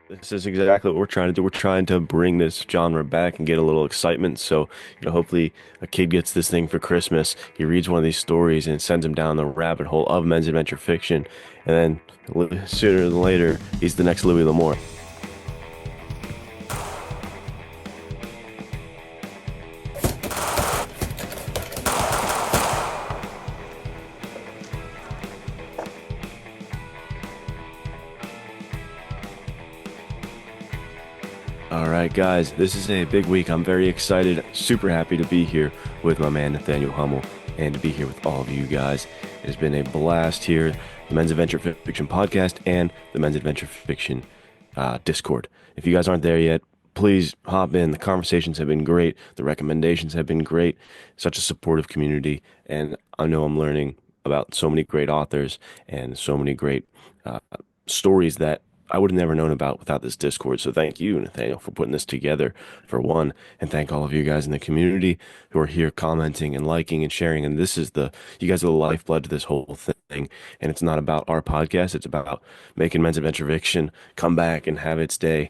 This is exactly what we're trying to do. We're trying to bring this genre back and get a little excitement. So, hopefully a kid gets this thing for Christmas. He reads one of these stories and it sends him down the rabbit hole of men's adventure fiction. And then sooner than later, he's the next Louis L'Amour. All right, guys, this is a big week. I'm very excited, super happy to be here with my man Nathaniel Hummel and to be here with all of you guys. It has been a blast here, the Men's Adventure Fiction podcast and the Men's Adventure Fiction Discord. If you guys aren't there yet, please hop in. The conversations have been great. The recommendations have been great. Such a supportive community, and I know I'm learning about so many great authors and so many great uh, stories that I would have never known about without this Discord. So thank you, Nathaniel, for putting this together for one, and thank all of you guys in the community who are here commenting and liking and sharing. And you guys are the lifeblood to this whole thing. And it's not about our podcast. It's about making Men's Adventure Fiction come back and have its day.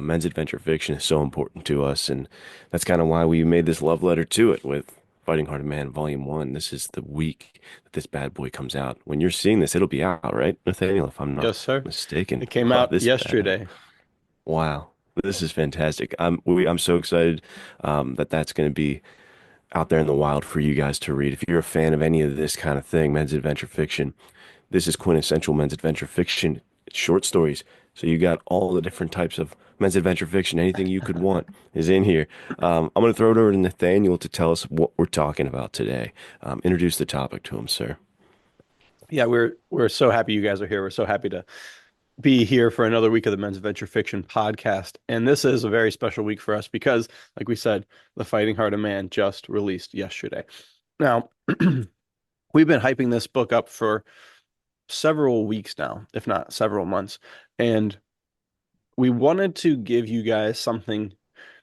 Men's Adventure Fiction is so important to us. And that's kind of why we made this love letter to it with Fighting Heart of Man Volume 1. This is the week that this bad boy comes out. When you're seeing this, it'll be out, right, Nathaniel, if I'm not Yes, sir. mistaken. It came Oh, out this bad. yesterday. Wow. This is fantastic. I'm so excited that that's going to be out there in the wild for you guys to read. If you're a fan of any of this kind of thing, men's adventure fiction, this is quintessential men's adventure fiction. It's short stories. So you got all the different types of men's adventure fiction. Anything you could want is in here. I'm going to throw it over to Nathaniel to tell us what we're talking about today. Introduce the topic to him, sir. Yeah, we're so happy you guys are here. We're so happy to be here for another week of the Men's Adventure Fiction podcast. And this is a very special week for us because, like we said, The Fighting Heart of Man just released yesterday. Now, we've been hyping this book up for several weeks now, if not several months. And we wanted to give you guys something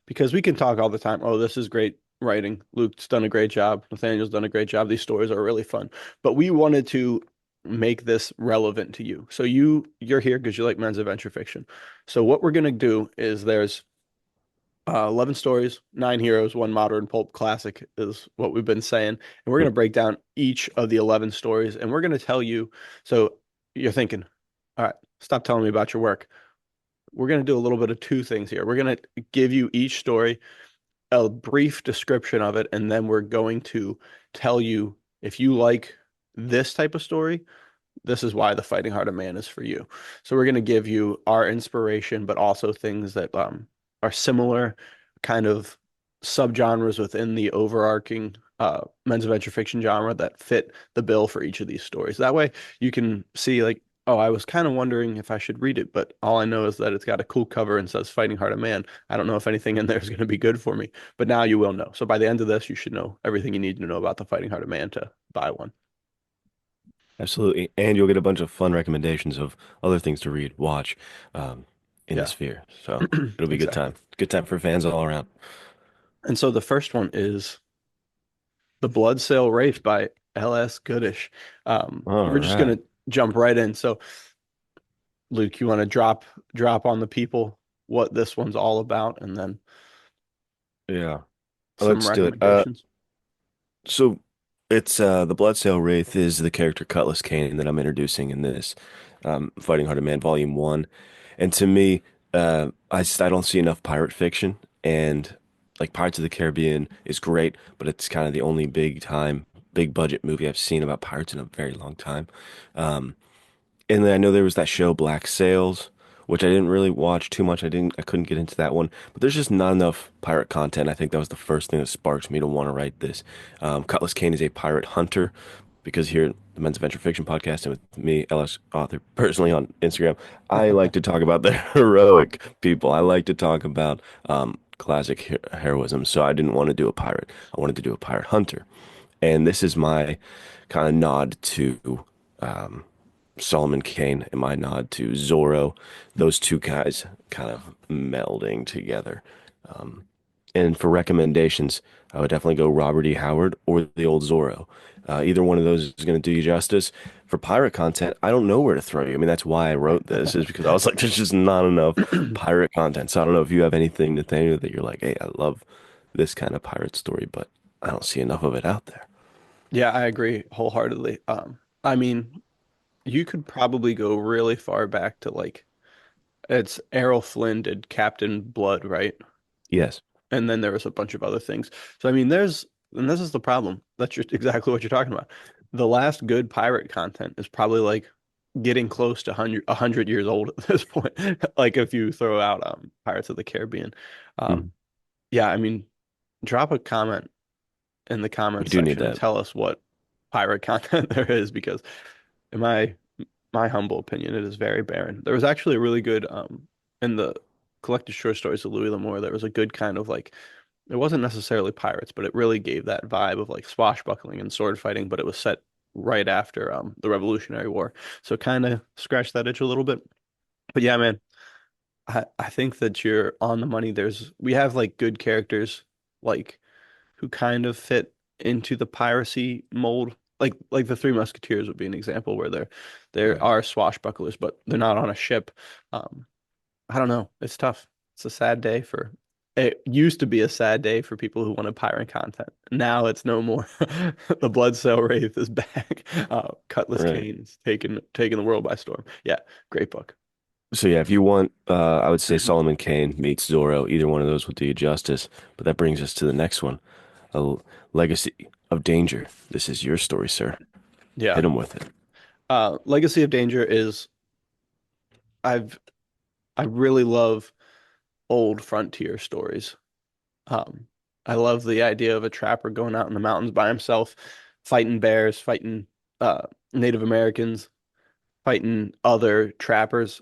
because we can talk all the time. Oh, this is great writing. Luke's done a great job. Nathaniel's done a great job. These stories are really fun. But we wanted to make this relevant to you. So you're here because you like men's adventure fiction. So what we're gonna do is there's 11 stories, 9 heroes, one modern pulp classic is what we've been saying. And we're going to break down each of the 11 stories and we're going to tell you. So you're thinking, all right, stop telling me about your work. We're going to do a little bit of two things here. We're going to give you each story a brief description of it, and then we're going to tell you if you like this type of story, this is why The Fighting Heart of Man is for you. So we're going to give you our inspiration, but also things that are similar kind of subgenres within the overarching men's adventure fiction genre that fit the bill for each of these stories. That way you can see like, oh, I was kind of wondering if I should read it, but all I know is that it's got a cool cover and says Fighting Heart of Man. I don't know if anything in there is going to be good for me, but now you will know. So by the end of this, you should know everything you need to know about The Fighting Heart of Man to buy one. Absolutely. And you'll get a bunch of fun recommendations of other things to read, watch, um, in the Yeah, sphere. So it'll be a good exactly. time. Good time for fans all around. And so the first one is The Blood Sail Race by L.S. Goodish. All We're just right. gonna jump right in. So, Luke, you want to drop on the people what this one's all about, and then Yeah. some Let's do it. recommendations. So it's the Bloodsail Wraith is the character Cutlass Cain that I'm introducing in this Fighting Heart of Man Volume 1. And to me, I don't see enough pirate fiction, and like Pirates of the Caribbean is great, but it's kind of the only big budget movie I've seen about pirates in a very long time. Um, and then I know there was that show Black Sails, which I didn't really watch too much. I couldn't get into that one. But there's just not enough pirate content. I think that was the first thing that sparked me to want to write this. Cutlass Cain is a pirate hunter because here at the Men's Adventure Fiction Podcast and with me, LS Author, personally on Instagram, I like to talk about the heroic people. I like to talk about classic heroism. So I didn't want to do a pirate. I wanted to do a pirate hunter. And this is my kind of nod to um, Solomon Kane and my nod to Zorro, those two guys kind of melding together. Um, And for recommendations, I would definitely go Robert E. Howard or the old Zorro. Either one of those is going to do you justice. For pirate content, I don't know where to throw you. I mean, that's why I wrote this, is because I was like, there's just not enough pirate content. So I don't know if you have anything, Nathaniel, that you're like, hey, I love this kind of pirate story, but I don't see enough of it out there. Yeah, I agree wholeheartedly. I mean, you could probably go really far back to like it's Errol Flynn did Captain Blood, right? Yes. And then there was a bunch of other things. So I mean, there's and this is the problem. That's just exactly what you're talking about. The last good pirate content is probably like getting close to 100 years old at this point. Like if you throw out Pirates of the Caribbean. Um, Mhm. yeah, I mean, drop a comment in the We comments do need section and that. tell us what pirate content there is because in my humble opinion, it is very barren. There was actually a really good in the collected short stories of Louis L'Amour, there was a good kind of like it wasn't necessarily pirates, but it really gave that vibe of like swashbuckling and sword fighting, but it was set right after the Revolutionary War. So kind of scratched that itch a little bit. But yeah, man, I think that you're on the money. We have like good characters like who kind of fit into the piracy mold. Like the Three Musketeers would be an example where there Right. are swashbucklers, but they're not on a ship. Um, I don't know. It's tough. It's a sad day for it used to be a sad day for people who wanted pirate content. Now it's no more. The Bloodsail Wraith is back. Cutlass Right. Cane's taking the world by storm. Yeah, great book. So yeah, if you want, I would say Solomon Kane meets Zorro. Either one of those will do you justice. But that brings us to the next one, a legacy of danger. This is your story, sir. Yeah. Hit him with it. Legacy of Danger is I've I really love old frontier stories. Um, I love the idea of a trapper going out in the mountains by himself, fighting bears, fighting Native Americans, fighting other trappers.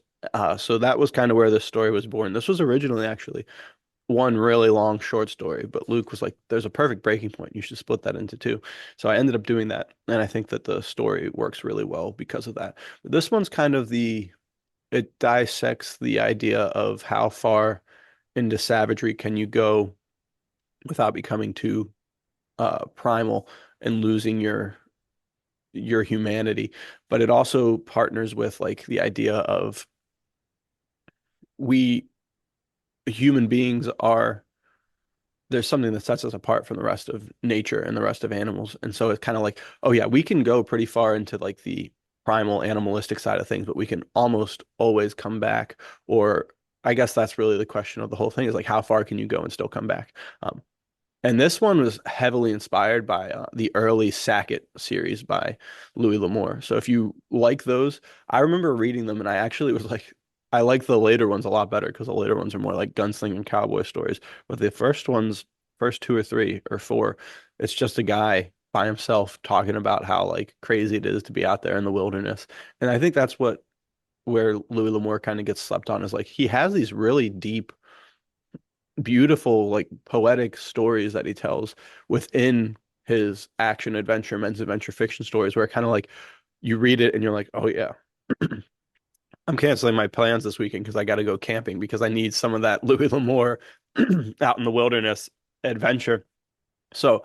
So that was kind of where this story was born. This was originally actually one really long short story, but Luke was like, "There's a perfect breaking point. You should split that into two." So I ended up doing that, and I think that the story works really well because of that. But this one's kind of it dissects the idea of how far into savagery can you go without becoming too primal and losing your humanity. But it also partners with like the idea of we human beings are there's something that sets us apart from the rest of nature and the rest of animals. And so it's kind of like, oh yeah, we can go pretty far into like the primal animalistic side of things, but we can almost always come back. Or I guess that's really the question of the whole thing is like, how far can you go and still come back? And this one was heavily inspired by the early Sackett series by Louis L'Amour. So if you like those, I remember reading them and I actually was like, I like the later ones a lot better because the later ones are more like gunslinger cowboy stories. But the first ones, first two or three or four, it's just a guy by himself talking about how like crazy it is to be out there in the wilderness. And I think that's where Louis L'Amour kind of gets slept on is like he has these really deep beautiful, like poetic stories that he tells within his action adventure, men's adventure fiction stories, where kind of like you read it and you're like, oh yeah, I'm canceling my plans this weekend because I got to go camping because I need some of that Louis L'Amour out in the wilderness adventure. So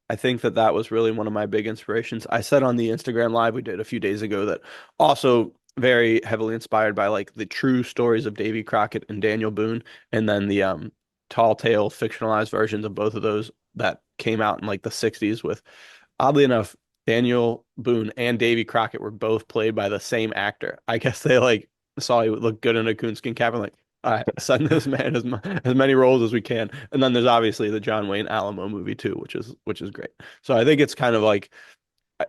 I think that that was really one of my big inspirations. I said on the Instagram live we did a few days ago that also very heavily inspired by like the true stories of Davy Crockett and Daniel Boone, and then the tall tale fictionalized versions of both of those that came out in like the 60s with oddly enough Daniel Boone and Davy Crockett were both played by the same actor. I guess they like saw he would look good in a coonskin cap and like all right, send this man as many roles as we can. And then there's obviously the John Wayne Alamo movie too, which is great. So I think it's kind of like a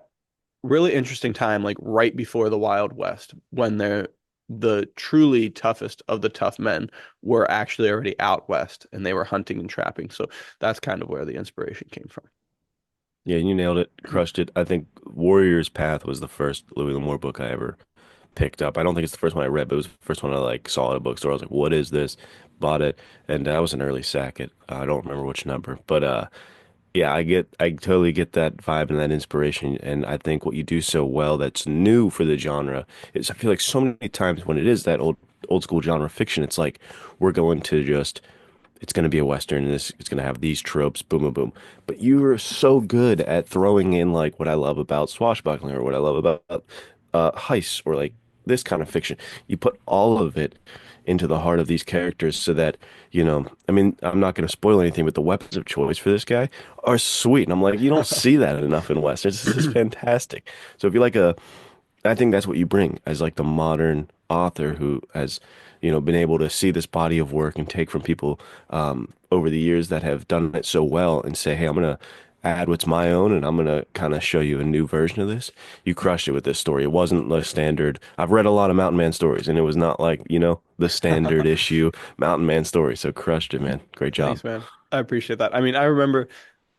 really interesting time, like right before the Wild West, when the truly toughest of the tough men were actually already out west and they were hunting and trapping. So that's kind of where the inspiration came from. Yeah, you nailed it. Crushed it. I think Warrior's Path was the first Louis L'Amour book I ever picked up. I don't think it's the first one I read, but it was the first one I like saw at a bookstore. I was like, "What is this?" Bought it, and that was an early Sackett. I don't remember which number, but yeah, I totally get that vibe and that inspiration. And I think what you do so well that's new for the genre is I feel like so many times when it is that old school genre fiction, it's like we're going to just it's going to be a Western and it's going to have these tropes, boom, boom, boom. But you are so good at throwing in like what I love about swashbuckling or what I love about heists or like this kind of fiction. You put all of it into the heart of these characters so that, I mean, I'm not going to spoil anything, but the weapons of choice for this guy are sweet. And I'm like, you don't see that enough in Westerns. This is fantastic. So if you like I think that's what you bring as like the modern author who has, been able to see this body of work and take from people over the years that have done it so well and say, hey, I'm gonna add what's my own and I'm gonna kind of show you a new version of this. You crushed it with this story. It wasn't the standard. I've read a lot of Mountain Man stories and it was not like, the standard issue Mountain Man story. So crushed it, man. Great job. Thanks, man. I appreciate that. I mean, I remember,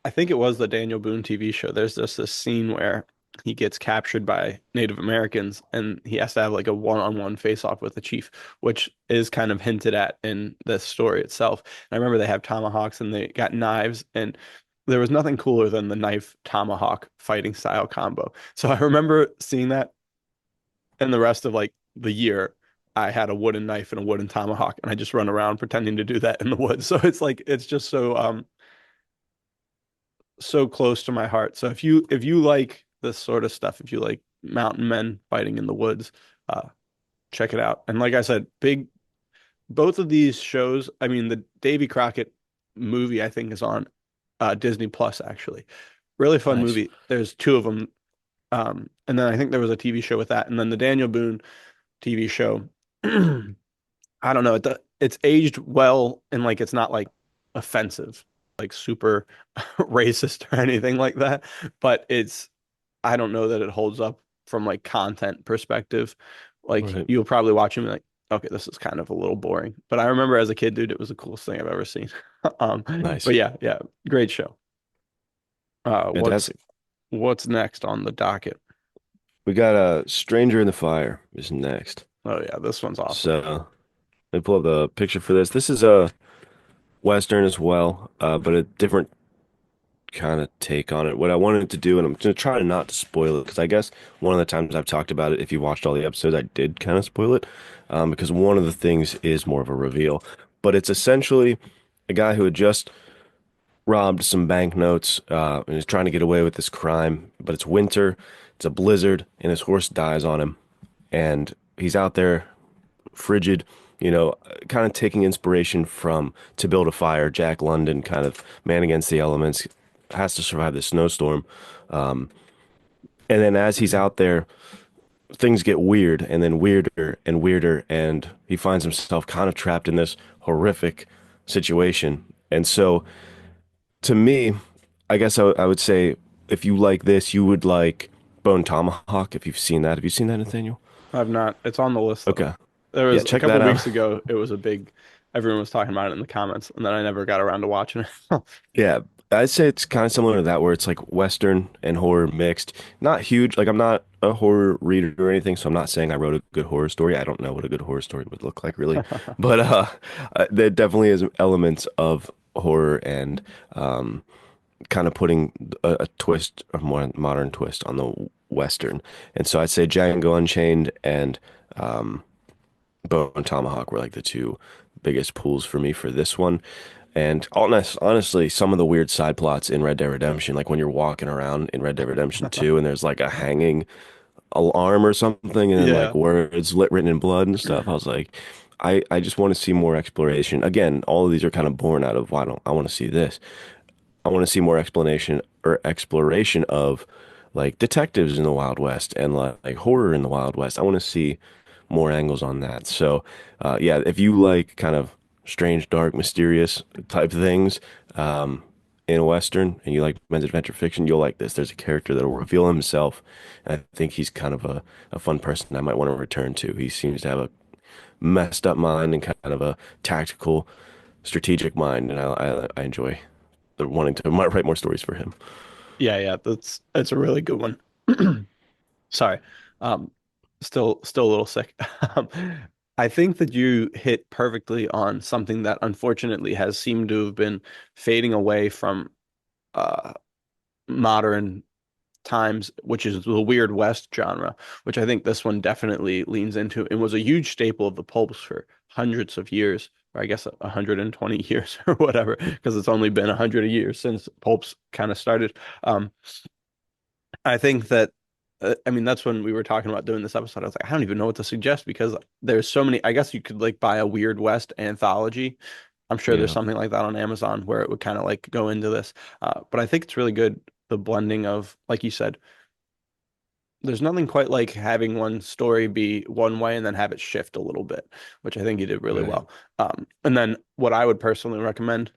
I think it was the Daniel Boone TV show. There's just this scene where he gets captured by Native Americans and he has to have like a one-on-one face-off with the chief, which is kind of hinted at in the story itself. And I remember they have tomahawks and they got knives, and there was nothing cooler than the knife tomahawk fighting style combo. So I remember seeing that, and the rest of like the year, I had a wooden knife and a wooden tomahawk, and I just run around pretending to do that in the woods. So it's like it's just so close to my heart. So if you like this sort of stuff, if you like mountain men fighting in the woods, uh, check it out. And like I said, big both of these shows. I mean, the Davy Crockett movie I think is on Disney Plus actually. Really fun Nice. movie. There's two of them. And then I think there was a TV show with that, and then the Daniel Boone TV show. I don't know. It's aged well, and like it's not like offensive, like super racist or anything like that. But I don't know that it holds up from like content perspective. Like Right. you'll probably watch them and be like, okay, this is kind of a little boring. But I remember as a kid, dude, it was the coolest thing I've ever seen. Um, but Nice. yeah, yeah, great show. What's Fantastic. what's next on the docket? We got a Stranger in the Fire is next. Oh yeah, this one's awesome. So let me pull up the picture for this. This is a Western as well, but a different kind of take on it. What I wanted to do, and I'm going to try not to spoil it, because I guess one of the times I've talked about it, if you watched all the episodes, I did kind of spoil it, because one of the things is more of a reveal. But it's essentially a guy who had just robbed some banknotes, and is trying to get away with this crime, but it's winter, it's a blizzard, and his horse dies on him. And he's out there frigid, kind of taking inspiration from To Build a Fire, Jack London, kind of man against the elements, has to survive the snowstorm. And then as he's out there, things get weird and then weirder and weirder, and he finds himself kind of trapped in this horrific situation. And so, to me, I guess I would say if you like this, you would like Bone Tomahawk if you've seen that. Have you seen that, Nathaniel? I've not. It's on the list though. Okay. There Yeah, was a check couple that out. weeks ago. It was a big. Everyone was talking about it in the comments, and then I never got around to watching it. Yeah, I'd say it's kind of similar to that, where it's like Western and horror mixed. Not huge. Like I'm not a horror reader or anything, so I'm not saying I wrote a good horror story. I don't know what a good horror story would look like really, but there definitely is elements of horror and kind of putting a twist, a more modern twist on the Western. And so I'd say Django Unchained and Bone Tomahawk were like the two biggest pulls for me for this one. And honestly, some of the weird side plots in Red Dead Redemption, like when you're walking around in Red Dead Redemption 2 and there's like a hanging alarm or something and then like Yeah, words written in blood and stuff, I was like, I just want to see more exploration. Again, all of these are kind of born out of why don't I want to see this. I want to see more explanation or exploration of like detectives in the Wild West and like horror in the Wild West. I want to see more angles on that. So, yeah, if you like kind of strange, dark, mysterious type things in a Western and you like men's adventure fiction, you'll like this. There's a character that'll reveal himself. And I think he's kind of a fun person I might want to return to. He seems to have a messed up mind and kind of a tactical, strategic mind, and I enjoy wanting to write more stories for him. yeah, yeah. That's a really good one. Sorry, um, still a little sick. Um, I think that you hit perfectly on something that unfortunately has seemed to have been fading away from uh modern times, which is the Weird West genre, which I think this one definitely leans into and was a huge staple of the pulps for hundreds of years. or I guess 120 years or whatever, because it's only been 100 years since pulps kind of started. Um, I think that, I mean, that's when we were talking about doing this episode. I was like, I don't even know what to suggest because there's so many. I guess you could like buy a Weird West anthology. I'm sure there's Yeah. something like that on Amazon where it would kind of like go into this. But I think it's really good, the blending of, like you said, there's nothing quite like having one story be one way and then have it shift a little bit, which I think you did really Right. well. And then what I would personally recommend,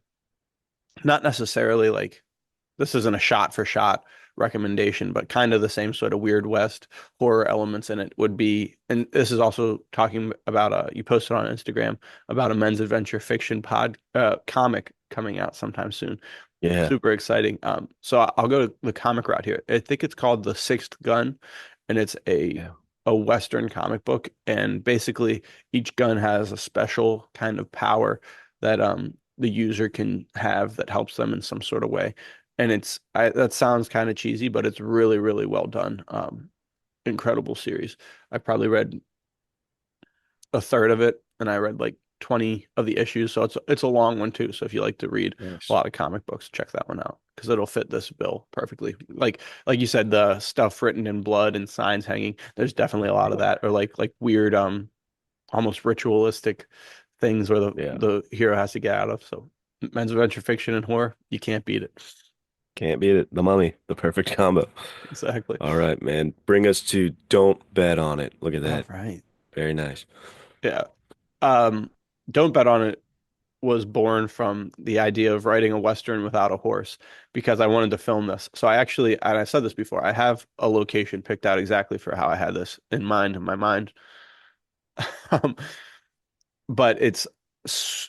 not necessarily like this isn't a shot for shot recommendation, but kind of the same sort of Weird West horror elements in it would be, and this is also talking about you posted on Instagram about a men's adventure fiction comic coming out sometime soon. Yeah. Super exciting. So I'll go to the comic route here. I think it's called The Sixth Gun, and it's Yeah. a Western comic book, and basically each gun has a special kind of power that the user can have that helps them in some sort of way. And that sounds kind of cheesy, but it's really, really well done. Incredible series. I probably read a third of it, and I read like 20 of the issues. So it's a long one too. So if you like to read a Nice. lot of comic books, check that one out because it'll fit this bill perfectly. Like you said, the stuff written in blood and signs hanging, there's definitely a lot of that, or like weird almost ritualistic things where Yeah. the hero has to get out of. So men's adventure fiction and horror, you can't beat it. Can't beat it. The Mummy, the perfect combo. Exactly. All right, man. Bring us to Don't Bet on It. Look at All that. right. Very nice. Yeah. Um, Don't Bet on It was born from the idea of writing a Western without a horse because I wanted to film this. So I actually, and I said this before, I have a location picked out exactly for how I had this in mind, in my mind. Um, but it's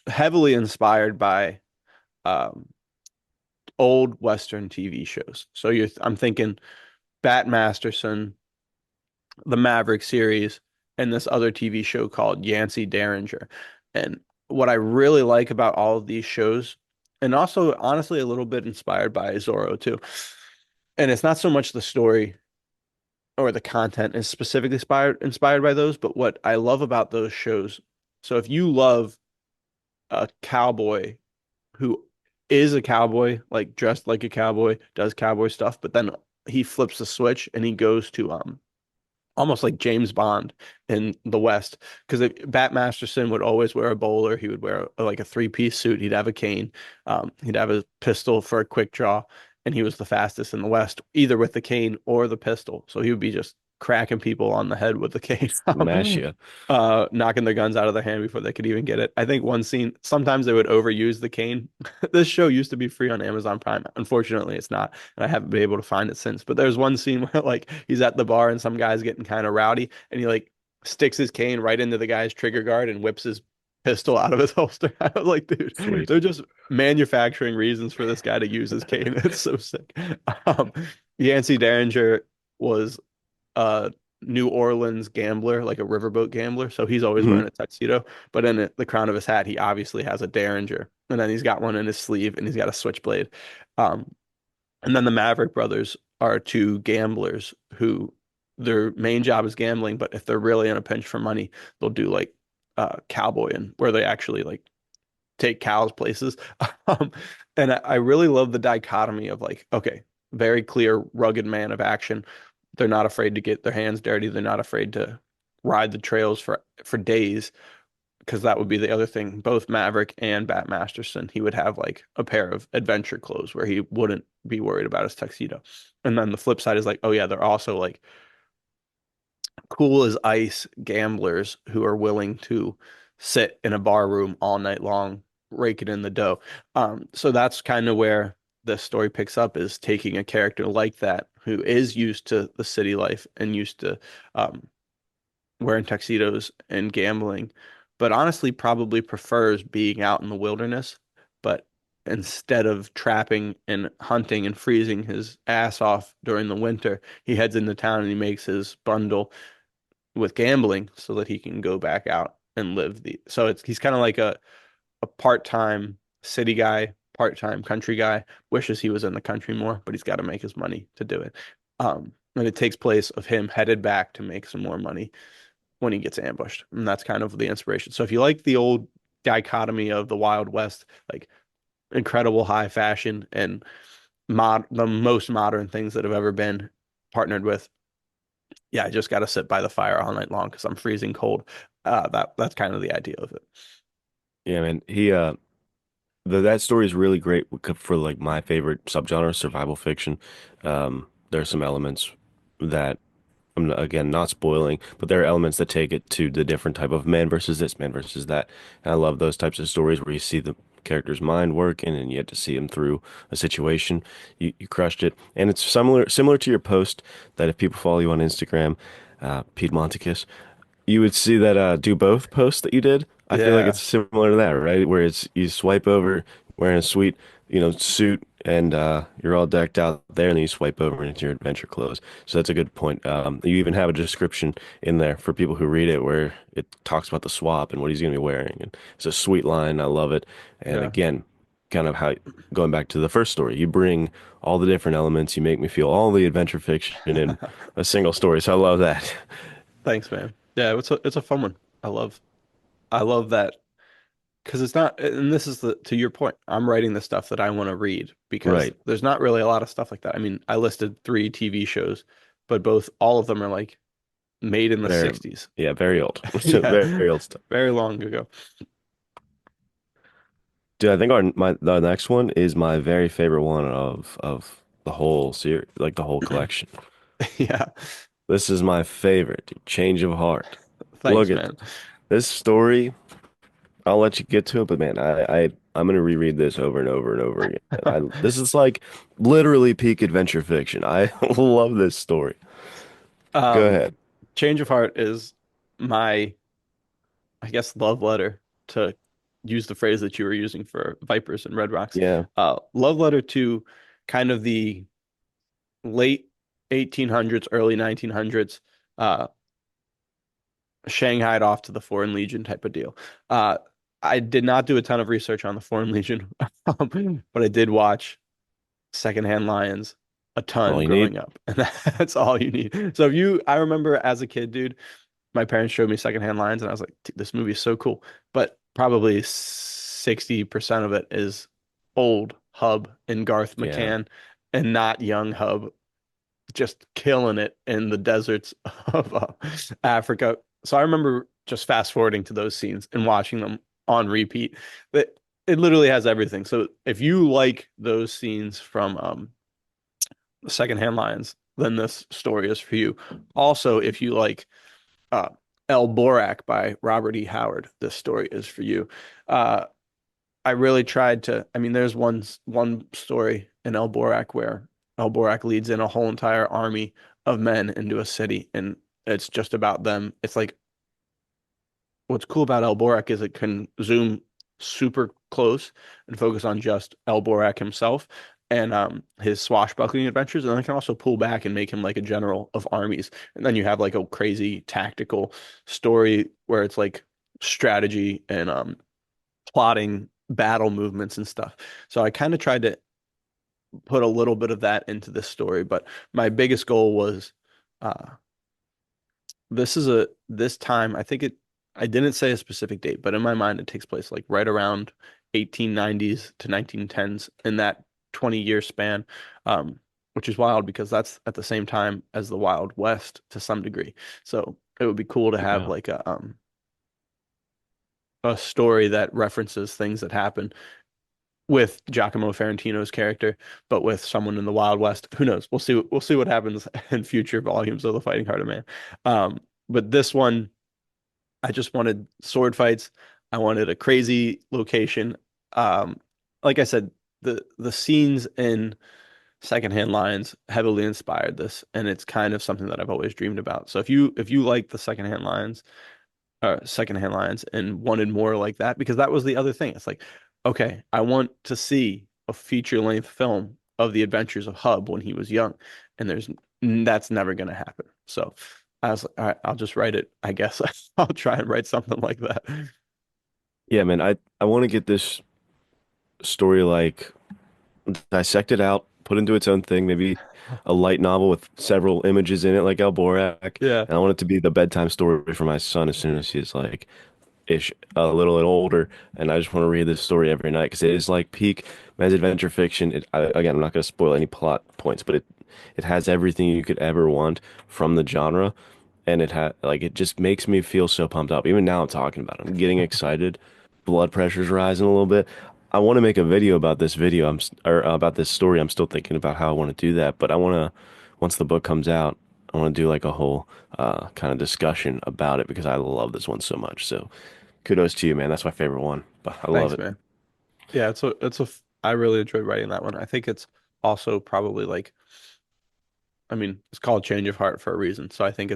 heavily inspired by um, old Western TV shows. So I'm thinking Bat Masterson, the Maverick series, and this other TV show called Yancey Derringer. And what I really like about all of these shows, and also honestly a little bit inspired by Zorro too, and it's not so much the story or the content is specifically inspired by those, but what I love about those shows. So if you love a cowboy who is a cowboy, like dressed like a cowboy, does cowboy stuff, but then he flips the switch and he goes to almost like James Bond in the West. Because Bat Masterson would always wear a bowler. He would wear like a three-piece suit. He'd have a cane. He'd have a pistol for a quick draw, and he was the fastest in the West, either with the cane or the pistol. So he would be just cracking people on the head with the cane, Smash ya. knocking their guns out of their hand before they could even get it. I think one scene, sometimes they would overuse the cane. This show used to be free on Amazon Prime. Unfortunately, it's not, and I haven't been able to find it since. But there's one scene where like he's at the bar and some guy's getting kind of rowdy, and he like sticks his cane right into the guy's trigger guard and whips his pistol out of his holster. I was like, dude, Sweet. they're just manufacturing reasons for this guy to use his cane. It's so sick. Um, Yancey Derringer was a New Orleans gambler, like a riverboat gambler. So he's always Mhm. wearing a tuxedo, but in the crown of his hat, he obviously has a Derringer, and then he's got one in his sleeve, and he's got a switchblade. Um, and then the Maverick brothers are two gamblers who their main job is gambling, but if they're really in a pinch for money, they'll do like cowboying, where they actually like take cows places. Um, and I really love the dichotomy of like, okay, very clear, rugged man of action. They're not afraid to get their hands dirty. They're not afraid to ride the trails for days, because that would be the other thing. Both Maverick and Bat Masterson, he would have like a pair of adventure clothes where he wouldn't be worried about his tuxedo. And then the flip side is like, oh yeah, they're also like cool as ice gamblers who are willing to sit in a bar room all night long, raking in the dough. So that's kind of where the story picks up, is taking a character like that who is used to the city life and used to um, wearing tuxedos and gambling, but honestly probably prefers being out in the wilderness. But instead of trapping and hunting and freezing his ass off during the winter, he heads into town and he makes his bundle with gambling so that he can go back out and live so he's kind of like a part-time city guy, part-time country guy, wishes he was in the country more, but he's got to make his money to do it. And it takes place of him headed back to make some more money when he gets ambushed. And that's kind of the inspiration. So if you like the old dichotomy of the Wild West, like incredible high fashion and the most modern things that have ever been partnered with. Yeah, I just got to sit by the fire all night long because I'm freezing cold. That's kind of the idea of it. Yeah, man. That story is really great for like my favorite subgenre, survival fiction. There's some elements that again, not spoiling, but there are elements that take it to the different type of man versus this, man versus that. And I love those types of stories where you see the character's mind working and you get to see him through a situation. You crushed it. And it's similar to your post that if people follow you on Instagram, Piedmonticus, you would see that do both posts that you did. I feel like Yeah, it's similar to that, right? Where it's you swipe over wearing a sweet, suit and you're all decked out there, and then you swipe over into your adventure clothes. So that's a good point. You even have a description in there for people who read it where it talks about the swap and what he's going to be wearing. And it's a sweet line. I love it. And yeah. again, kind of how going back to the first story, you bring all the different elements. You make me feel all the adventure fiction in a single story. So I love that. Thanks, man. Yeah, it's a fun one. I love that because it's not, and this is the to your point. I'm writing the stuff that I want to read because Right. there's not really a lot of stuff like that. I mean, I listed 3 TV shows, but all of them are like made in the Very, 60s. yeah, very old. So very, Yeah, very old stuff. very long ago. Dude, I think the next one is my very favorite one of the whole series, like the whole collection. Yeah, This is my favorite, dude. Change of Heart. Look thanks, at man. this. This story. I'll let you get to it, but man, I'm gonna reread this over and over and over again. This is like literally peak adventure fiction. I love this story. Go Um, ahead. Change of Heart is my, I guess, love letter to use the phrase that you were using for Vipers and Red Rocks. Yeah. Love letter to kind of the late 1800s, early 1900s, uh, shanghaied off to the Foreign Legion type of deal. Uh, I did not do a ton of research on the Foreign Legion, but I did watch Secondhand Lions a That's all ton you need. growing up, and that's all you need. So I remember as a kid, dude, my parents showed me Secondhand Lions, and I was like, this movie is so cool. But probably 60% of it is old Hub and Garth Yeah. McCann and not young Hub just killing it in the deserts of Africa. So I remember just fast forwarding to those scenes and watching them on repeat. That it literally has everything. So if you like those scenes from Secondhand Lions, then this story is for you. Also, if you like uh, El Borak by Robert E. Howard, this story is for you. Uh, I really tried to. I mean, there's one story in El Borak where El Borak leads in a whole entire army of men into a city, and it's just about them. It's like what's cool about El Borak is it can zoom super close and focus on just El Borak himself and his swashbuckling adventures, and then it can also pull back and make him like a general of armies. And then you have like a crazy tactical story where it's like strategy and plotting battle movements and stuff. So I kind of tried to put a little bit of that into this story, but my biggest goal was uh this time, I didn't say a specific date, but in my mind it takes place like right around 1890s to 1910s in that 20-year span. Which is wild because that's at the same time as the Wild West to some degree. So it would be cool to have Yeah. like a story that references things that happen with Giacomo Ferrantino's character, but with someone in the Wild West. Who knows? We'll see what happens in future volumes of The Fighting Heart of Man. But this one, I just wanted sword fights. I wanted a crazy location. Um, like I said, the scenes in Secondhand Lions heavily inspired this, and it's kind of something that I've always dreamed about. So if you like the Secondhand Lions and wanted more like that, because that was the other thing. It's like, okay, I want to see a feature-length film of the adventures of Hub when he was young, and that's never going to happen. So I was like, all right, I'll just write it. I guess I'll try and write something like that. Yeah, man. I want to get this story like dissect it out, put into its own thing, maybe a light novel with several images in it, like El Borak. Yeah. And I want it to be the bedtime story for my son as soon as he's like ish, a little bit older, and I just want to read this story every night because it is like peak men's adventure fiction. Again, I'm not going to spoil any plot points, but it has everything you could ever want from the genre, and it just makes me feel so pumped up. Even now, I'm talking about it. I'm getting excited. Blood pressure's rising a little bit. I want to make a video about this video. Or about this story. I'm still thinking about how I want to do that, but I want to once the book comes out, I want to do like a whole kind of discussion about it because I love this one so much. So kudos to you, man. That's my favorite one, but I love Thanks, it. man. Yeah, I really enjoyed writing that one. I think it's also probably like, I mean, it's called Change of Heart for a reason. So I think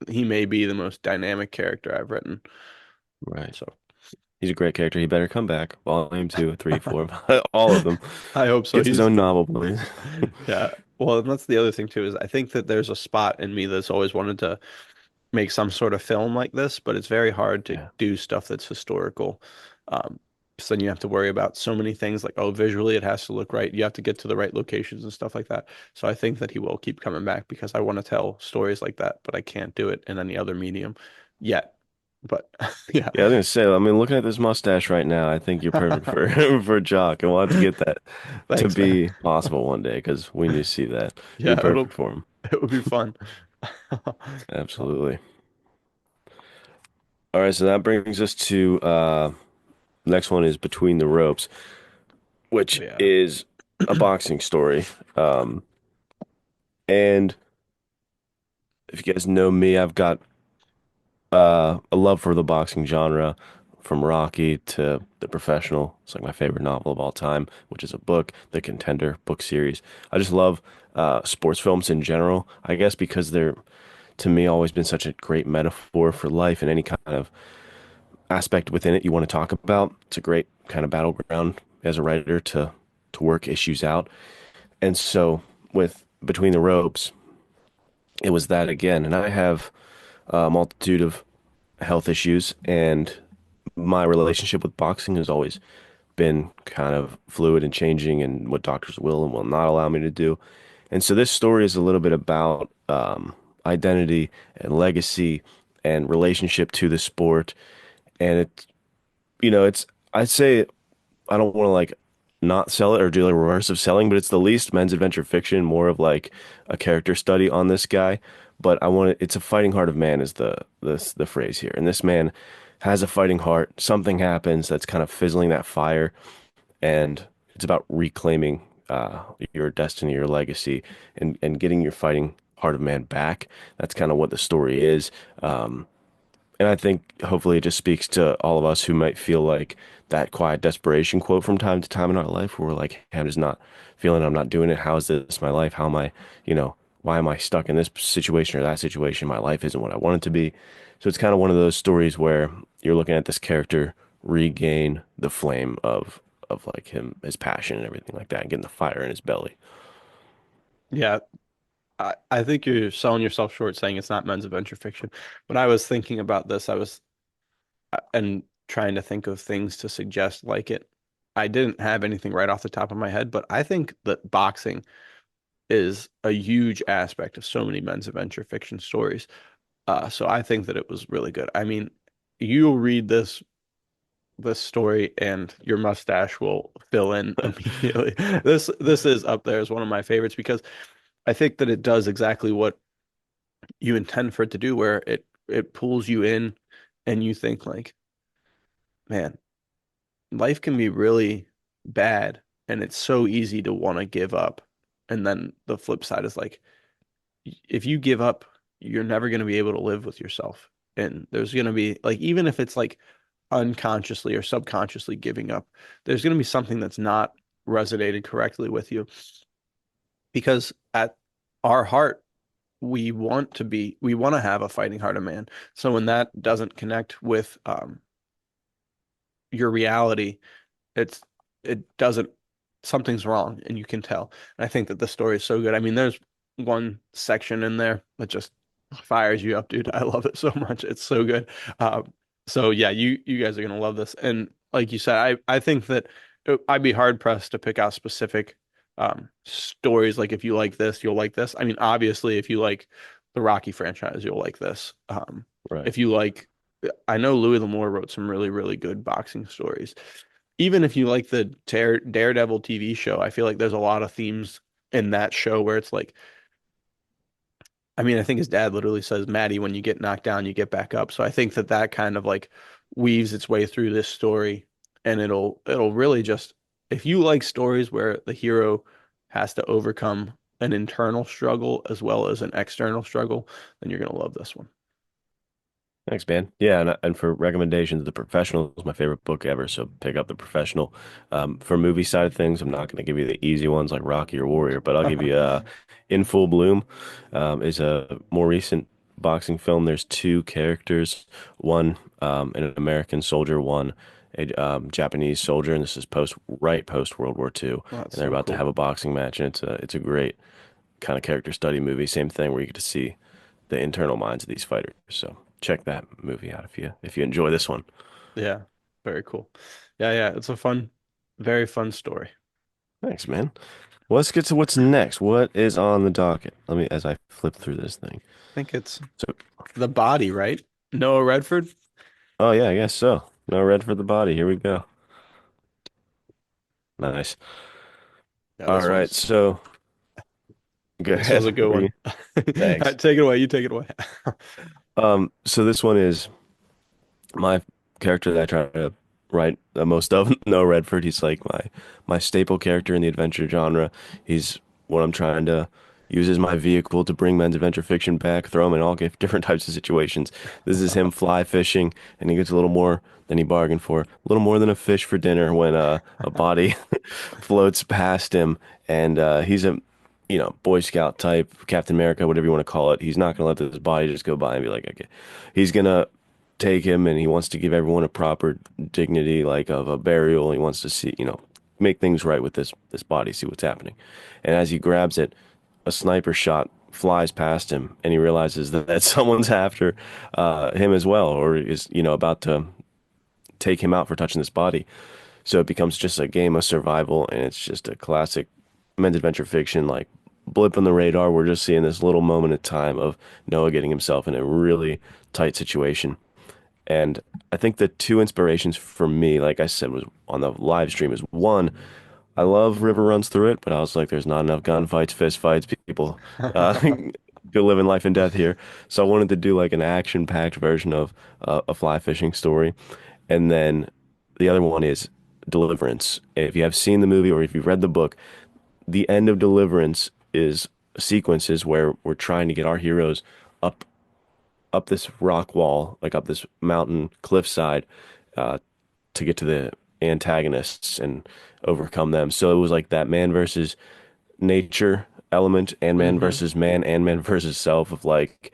he may be the most dynamic character I've written. Right. So He's a great character. He better come back. Volume two, three, four, all of them. I hope so. Gets his own novel, please. Yeah. Well, and that's the other thing too, is I think that there's a spot in me that's always wanted to make some sort of film like this, but it's very hard to Yeah. do stuff that's historical. Um, so then you have to worry about so many things like, oh, visually it has to look right. You have to get to the right locations and stuff like that. So I think that he will keep coming back because I want to tell stories like that, but I can't do it in any other medium yet. But yeah. Yeah, I was gonna say, I mean, looking at this mustache right now, I think you're perfect for for Jock, and we'll have to get that to Thanks, man. be possible one day because we need to see that. You're Yeah, perfect for him. it would be fun. Absolutely. All right, so that brings us to next one is Between the Ropes, which Yeah. is a boxing story. And if you guys know me, I've got a love for the boxing genre, from Rocky to The Professional. It's like my favorite novel of all time, which is a book, The Contender book series. I just love sports films in general, I guess because they're, to me, always been such a great metaphor for life and any kind of aspect within it you want to talk about. It's a great kind of battleground as a writer to work issues out. And so with Between the Ropes, it was that again. And I have a multitude of health issues, and my relationship with boxing has always been kind of fluid and changing, and what doctors will and will not allow me to do. And so this story is a little bit about identity and legacy and relationship to the sport. And I'd say I don't want to like not sell it or do the reverse of selling, but it's the least men's adventure fiction, more of like a character study on this guy. But it's a fighting heart of man is the phrase here. And this man has a fighting heart. Something happens that's kind of fizzling that fire, and it's about reclaiming your destiny, your legacy, and getting your fighting heart of man back. That's kind of what the story is. And I think hopefully it just speaks to all of us who might feel like that quiet desperation quote from time to time in our life where we're like, hey, I'm just not feeling it. I'm not doing it. How is this my life? How am I, why am I stuck in this situation or that situation? My life isn't what I want it to be. So it's kind of one of those stories where you're looking at this character regain the flame of like his passion and everything like that, and getting the fire in his belly. Yeah, I think you're selling yourself short saying it's not men's adventure fiction. When I was thinking about this, I was and trying to think of things to suggest like it. I didn't have anything right off the top of my head, but I think that boxing is a huge aspect of so many men's adventure fiction stories. So I think that it was really good. I mean, you'll read this story and your mustache will fill in immediately. This is up there as one of my favorites because I think that it does exactly what you intend for it to do, where it pulls you in and you think like, man, life can be really bad and it's so easy to want to give up. And then the flip side is like, if you give up, you're never going to be able to live with yourself. And there's going to be like, even if it's like unconsciously or subconsciously giving up, there's going to be something that's not resonated correctly with you because at our heart, we want to have a fighting heart of man. So when that doesn't connect with your reality, it's it doesn't something's wrong and you can tell. And I think that the story is so good. I mean, there's one section in there that just fires you up, dude. I love it so much. It's so good. So yeah, you guys are gonna love this. And like you said, I think that I'd be hard pressed to pick out specific stories. Like if you like this, you'll like this. I mean, obviously, if you like the Rocky franchise, you'll like this. Right. If you like I know Louis L'Amour wrote some really, really good boxing stories. Even if you like the Daredevil TV show, I feel like there's a lot of themes in that show where it's like, I mean, I think his dad literally says, Maddie, when you get knocked down, you get back up. So I think that that kind of like weaves its way through this story, and it'll really just, if you like stories where the hero has to overcome an internal struggle as well as an external struggle, then you're gonna love this one. Thanks, man. Yeah, and for recommendations, The Professional is my favorite book ever, so pick up The Professional. For movie side of things, I'm not going to give you the easy ones like Rocky or Warrior, but I'll give you In Full Bloom is a more recent boxing film. There's two characters, one an American soldier, one a Japanese soldier, and this is right post World War II, Oh, that's and they're so about to have cool. a boxing match, and it's a great kind of character study movie. Same thing where you get to see the internal minds of these fighters. So check that movie out if you enjoy this one. Yeah, very cool. Yeah, yeah, it's a fun, very fun story. Thanks, man. Well, let's get to what's next. What is on the docket? Let me as I flip through this thing. I think it's So, The Body, right? Noah Redford? oh yeah, I guess so. No red for the body. Here we go. Nice. Yeah, All right. So go this was a ahead. good one. All Thanks. right, take it away. You take it away. So this one is my character that I try to write the most of. No Redford. He's like my staple character in the adventure genre. He's what I'm trying to use as my vehicle to bring men's adventure fiction back, throw him in all different types of situations. This is him fly fishing, and he gets a little more than he bargained for, a little more than a fish for dinner when a body floats past him, and he's a Boy Scout type, Captain America, whatever you want to call it. He's not gonna let this body just go by and be like, okay. He's gonna take him and he wants to give everyone a proper dignity, like of a burial. He wants to see, make things right with this body, see what's happening. And as he grabs it, a sniper shot flies past him, and he realizes that someone's after him as well, or is about to take him out for touching this body. So it becomes just a game of survival, and it's just a classic men's adventure fiction, like blip on the radar. We're just seeing this little moment in time of Noah getting himself in a really tight situation. And I think the two inspirations for me, like I said, was on the live stream is one, I love River Runs Through It, but I was like, there's not enough gunfights, fist fights, people go living life and death here. So I wanted to do like an action-packed version of a fly fishing story. And then the other one is Deliverance. If you have seen the movie or if you've read the book, the end of Deliverance is sequences where we're trying to get our heroes up this rock wall, like up this mountain cliffside, uh, to get to the antagonists and overcome them. So it was like that man versus nature element and Hmm. man and man versus self of like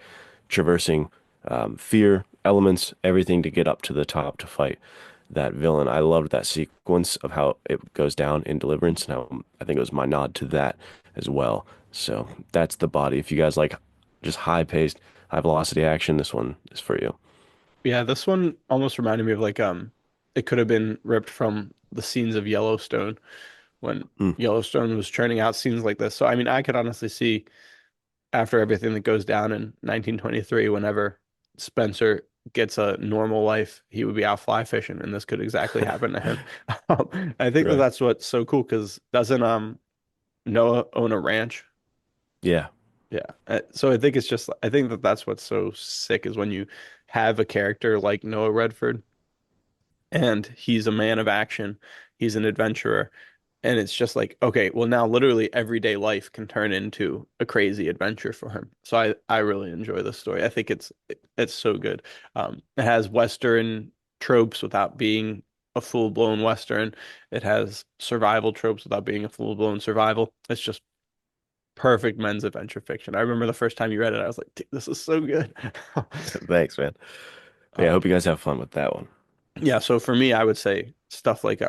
traversing fear elements, everything to get up to the top to fight that villain. I loved that sequence of how it goes down in Deliverance, and how I think it was my nod to that as well. So that's The Body. If you guys like just high paced, high velocity action, this one is for you. Yeah, this one almost reminded me of like it could have been ripped from the scenes of Yellowstone when Mm. Yellowstone was churning out scenes like this. So I mean, I could honestly see after everything that goes down in 1923, whenever Spencer gets a normal life, he would be out fly fishing, and this could exactly happen to him. I think that Right. that's what's so cool because doesn't Noah own a ranch? Yeah. Yeah. So I think it's just I think that that's what's so sick is when you have a character like Noah Redford and he's a man of action, he's an adventurer, and it's just like, okay, well now literally everyday life can turn into a crazy adventure for him. So I really enjoy this story. I think it's so good. It has Western tropes without being a full-blown Western. It has survival tropes without being a full-blown survival. It's just perfect men's adventure fiction. I remember the first time you read it, I was like, "Dude, this is so good." Thanks, man. Yeah, I hope Um, you guys have fun with that one. yeah, so for me, I would say stuff like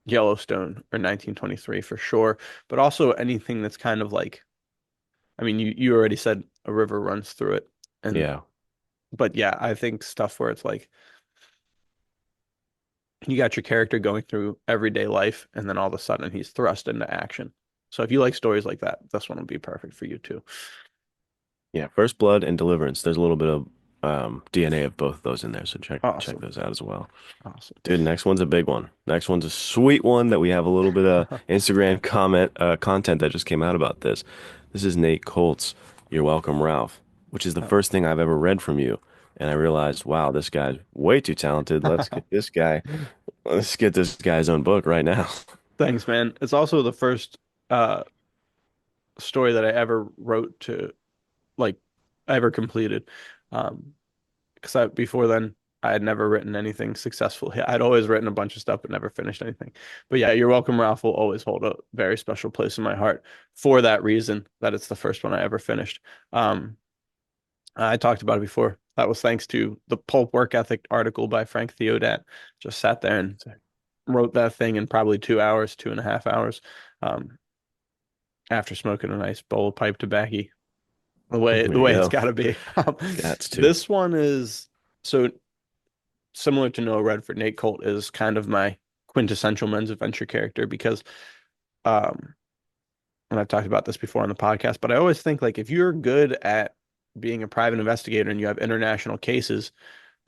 Yellowstone or 1923 for sure, but also anything that's kind of like, I mean, you already said a river runs through it, and Yeah. but yeah, I think stuff where it's like you got your character going through everyday life, and then all of a sudden he's thrust into action. So if you like stories like that, this one would be perfect for you too. Yeah. First Blood and Deliverance. There's a little bit of DNA of both of those in there. So check Awesome. those out as well. Awesome. Dude, next one's a big one. Next one's a sweet one that we have a little bit of Instagram content that just came out about this. This is Nate Colt's You're Welcome, Ralph, which is the Oh. first thing I've ever read from you. And I realized, wow, this guy's way too talented. Let's get this guy's own book right now. Thanks, man. It's also the first uh story that I ever wrote to like ever completed. Because I before then I had never written anything successfully. I'd always written a bunch of stuff but never finished anything. But yeah, You're Welcome, Ralph will always hold a very special place in my heart for that reason that it's the first one I ever finished. Um, I talked about it before. That was thanks to the Pulp Work Ethic article by Frank Theodat. Just sat there and wrote that thing in probably 2 hours, 2.5 hours, um, after smoking a nice bowl of pipe tobacco. The way There the you way it's go. got to be. Gats to. This one is so similar to Noah Redford. Nate Colt is kind of my quintessential men's adventure character because, um, and I've talked about this before on the podcast, but I always think like if you're good at being a private investigator and you have international cases,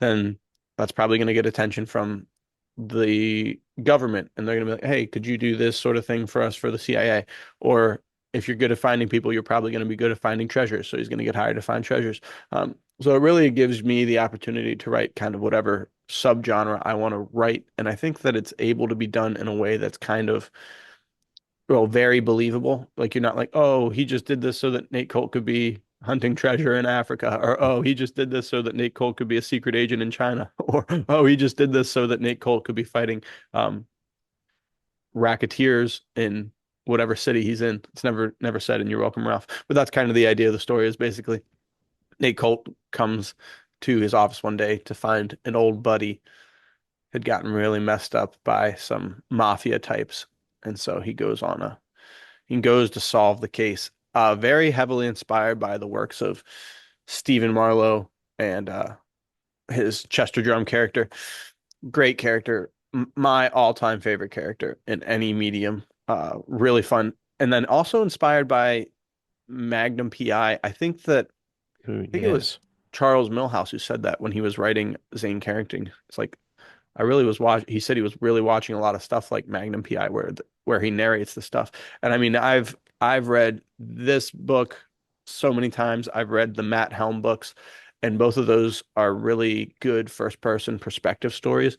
then that's probably going to get attention from the government. And they're going to be like, hey, could you do this sort of thing for us for the CIA? Or if you're good at finding people, you're probably going to be good at finding treasures. So he's going to get hired to find treasures. So it really gives me the opportunity to write kind of whatever subgenre I want to write. And I think that it's able to be done in a way that's kind of, well, very believable. Like you're not like, oh, he just did this so that Nate Colt could be hunting treasure in Africa, or oh, he just did this so that Nate Colt could be a secret agent in China, or oh, he just did this so that Nate Colt could be fighting um, racketeers in whatever city he's in. It's never said in You're Welcome, Ralph. But that's kind of the idea of the story is basically Nate Colt comes to his office one day to find an old buddy had gotten really messed up by some mafia types. And so he goes to solve the case. Very heavily inspired by the works of Stephen Marlowe and his Chester Drum character. Great character. My all-time favorite character in any medium. Really fun. And then also inspired by Magnum PI. I think it was Yes. Charles Millhouse who said that when he was writing Zane Carrington. It's like I really was watch. He said he was really watching a lot of stuff like Magnum PI, where he narrates the stuff. And I mean, I've read this book so many times. I've read the Matt Helm books, and both of those are really good first person perspective stories.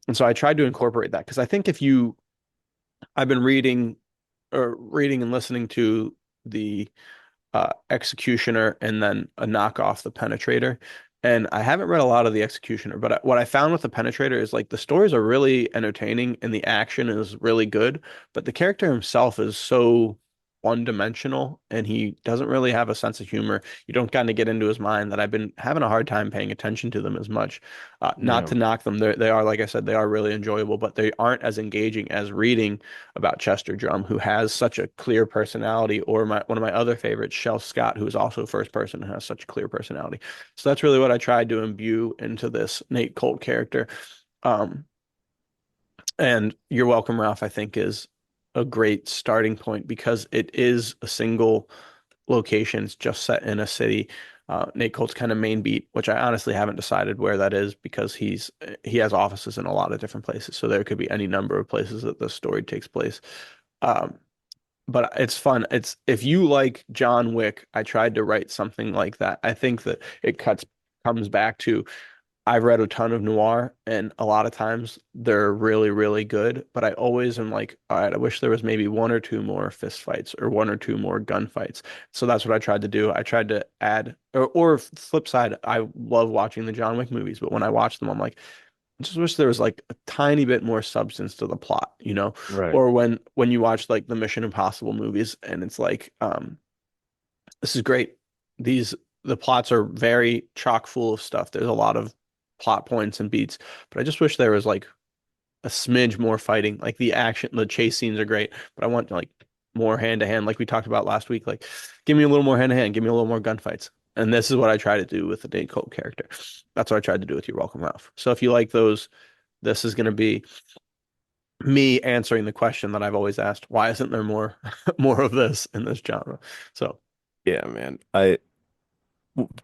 And so I tried to incorporate that because I think I've been reading and listening to the Executioner and then a knockoff, The Penetrator. And I haven't read a lot of The Executioner, but what I found with The Penetrator is like the stories are really entertaining and the action is really good, but the character himself is so one-dimensional and he doesn't really have a sense of humor. You don't kind of get into his mind that I've been having a hard time paying attention to them as much. Not Yeah. to knock them, they are, like I said, they are really enjoyable, but they aren't as engaging as reading about Chester Drum, who has such a clear personality, or one of my other favorites, Shel Scott, who is also first person and has such a clear personality. So that's really what I tried to imbue into this Nate Colt character. Um, and You're Welcome, Ralph, I think is a great starting point because it is a single location. It's just set in a city. Nate Colt's kind of main beat, which I honestly haven't decided where that is because he has offices in a lot of different places. So there could be any number of places that the story takes place. Um, but it's fun. It's if you like John Wick, I tried to write something like that. I think that it comes back to I've read a ton of noir, and a lot of times they're really, really good. But I always am like, all right, I wish there was maybe one or two more fist fights or one or two more gunfights. So that's what I tried to do. I tried to add, or flip side, I love watching the John Wick movies, but when I watch them, I'm like, I just wish there was like a tiny bit more substance to the plot, you know? Right. Or when you watch like the Mission Impossible movies, and it's like, this is great. These the plots are very chock full of stuff. There's a lot of plot points and beats, but I just wish there was like a smidge more fighting. Like the chase scenes are great, but I want like more hand to hand, like we talked about last week. Like, give me a little more hand to hand, give me a little more gunfights. And this is what I try to do with the Dane Colt character. That's what I tried to do with You're Welcome, Ralph. So if you like those, this is going to be me answering the question that I've always asked: Why isn't there more more of this in this genre? So Yeah, man. I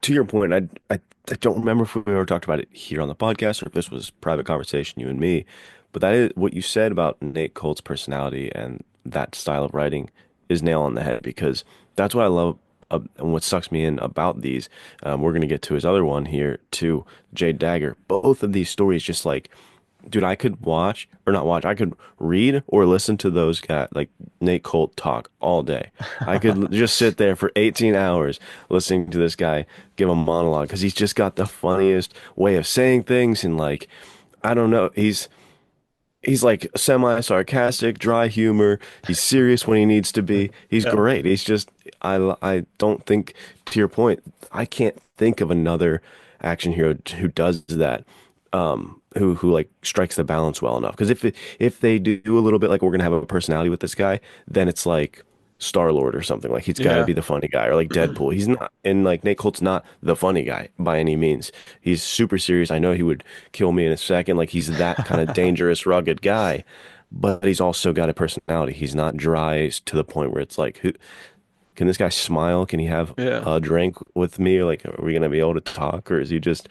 To your point, I don't remember if we ever talked about it here on the podcast or if this was private conversation, you and me, but that is what you said about Nate Colt's personality and that style of writing is nail on the head because that's what I love and what sucks me in about these. We're gonna get to his other one here too, Jade Dagger. Both of these stories just like dude, I could watch or not watch. I could read or listen to those guys like Nate Colt talk all day. I could just sit there for 18 hours listening to this guy give a monologue because he's just got the funniest way of saying things and like I don't know. He's like semi-sarcastic, dry humor. He's serious when he needs to be. He's Yeah. great. He's just I don't think to your point, I can't think of another action hero who does that. Who like strikes the balance well enough. Because if they do a little bit like we're gonna have a personality with this guy, then it's like Star-Lord or something. Like he's got to Yeah. be the funny guy or like Deadpool. He's not, and like Nate Colt's not the funny guy by any means. He's super serious. I know he would kill me in a second. Like he's that kind of dangerous, rugged guy, but he's also got a personality. He's not dry to the point where it's like, who can this guy smile? Can he have Yeah. a drink with me? Or like, are we gonna be able to talk, or is he just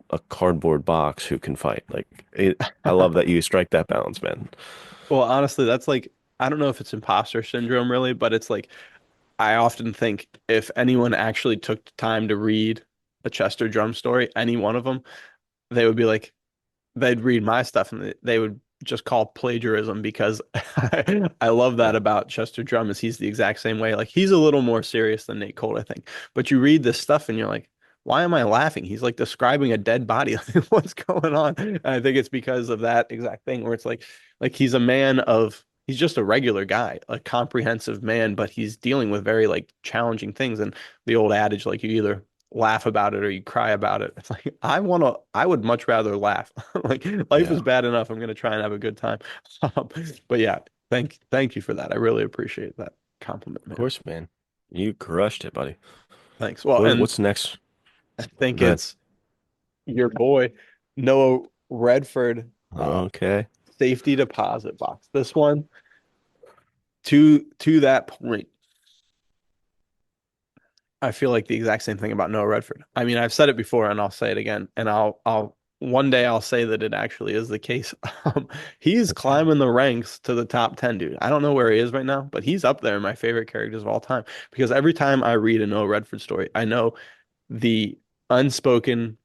a cardboard box who can fight? Like, I love that you strike that balance, man. Well, honestly, that's like, I don't know if it's imposter syndrome really, but it's like, I often think if anyone actually took the time to read a Chester Drum story, any one of them, they would be like, they'd read my stuff and they would just call plagiarism because I love that Yeah, about Chester Drum is he's the exact same way. Like he's a little more serious than Nate Cole, I think. But you read this stuff and you're like, why am I laughing? He's like describing a dead body. Like, what's going on? And I think it's because of that exact thing where it's like he's a man of he's just a regular guy, a comprehensive man, but he's dealing with very like challenging things. And the old adage, like you either laugh about it or you cry about it. It's like I would much rather laugh. Like life is yeah, bad enough. I'm gonna try and have a good time. Um, but yeah, thank you for that. I really appreciate that compliment, of man. course, man. You crushed it, buddy. Thanks. Well, and What's next? I think Go ahead. it's your boy Noah Redford Okay. safety deposit box. This one to that point. I feel like the exact same thing about Noah Redford. I mean, I've said it before and I'll say it again. And I'll one day I'll say that it actually is the case. He's climbing the ranks to the top 10, dude. I don't know where he is right now, but he's up there in my favorite characters of all time. Because every time I read a Noah Redford story, I know the unspoken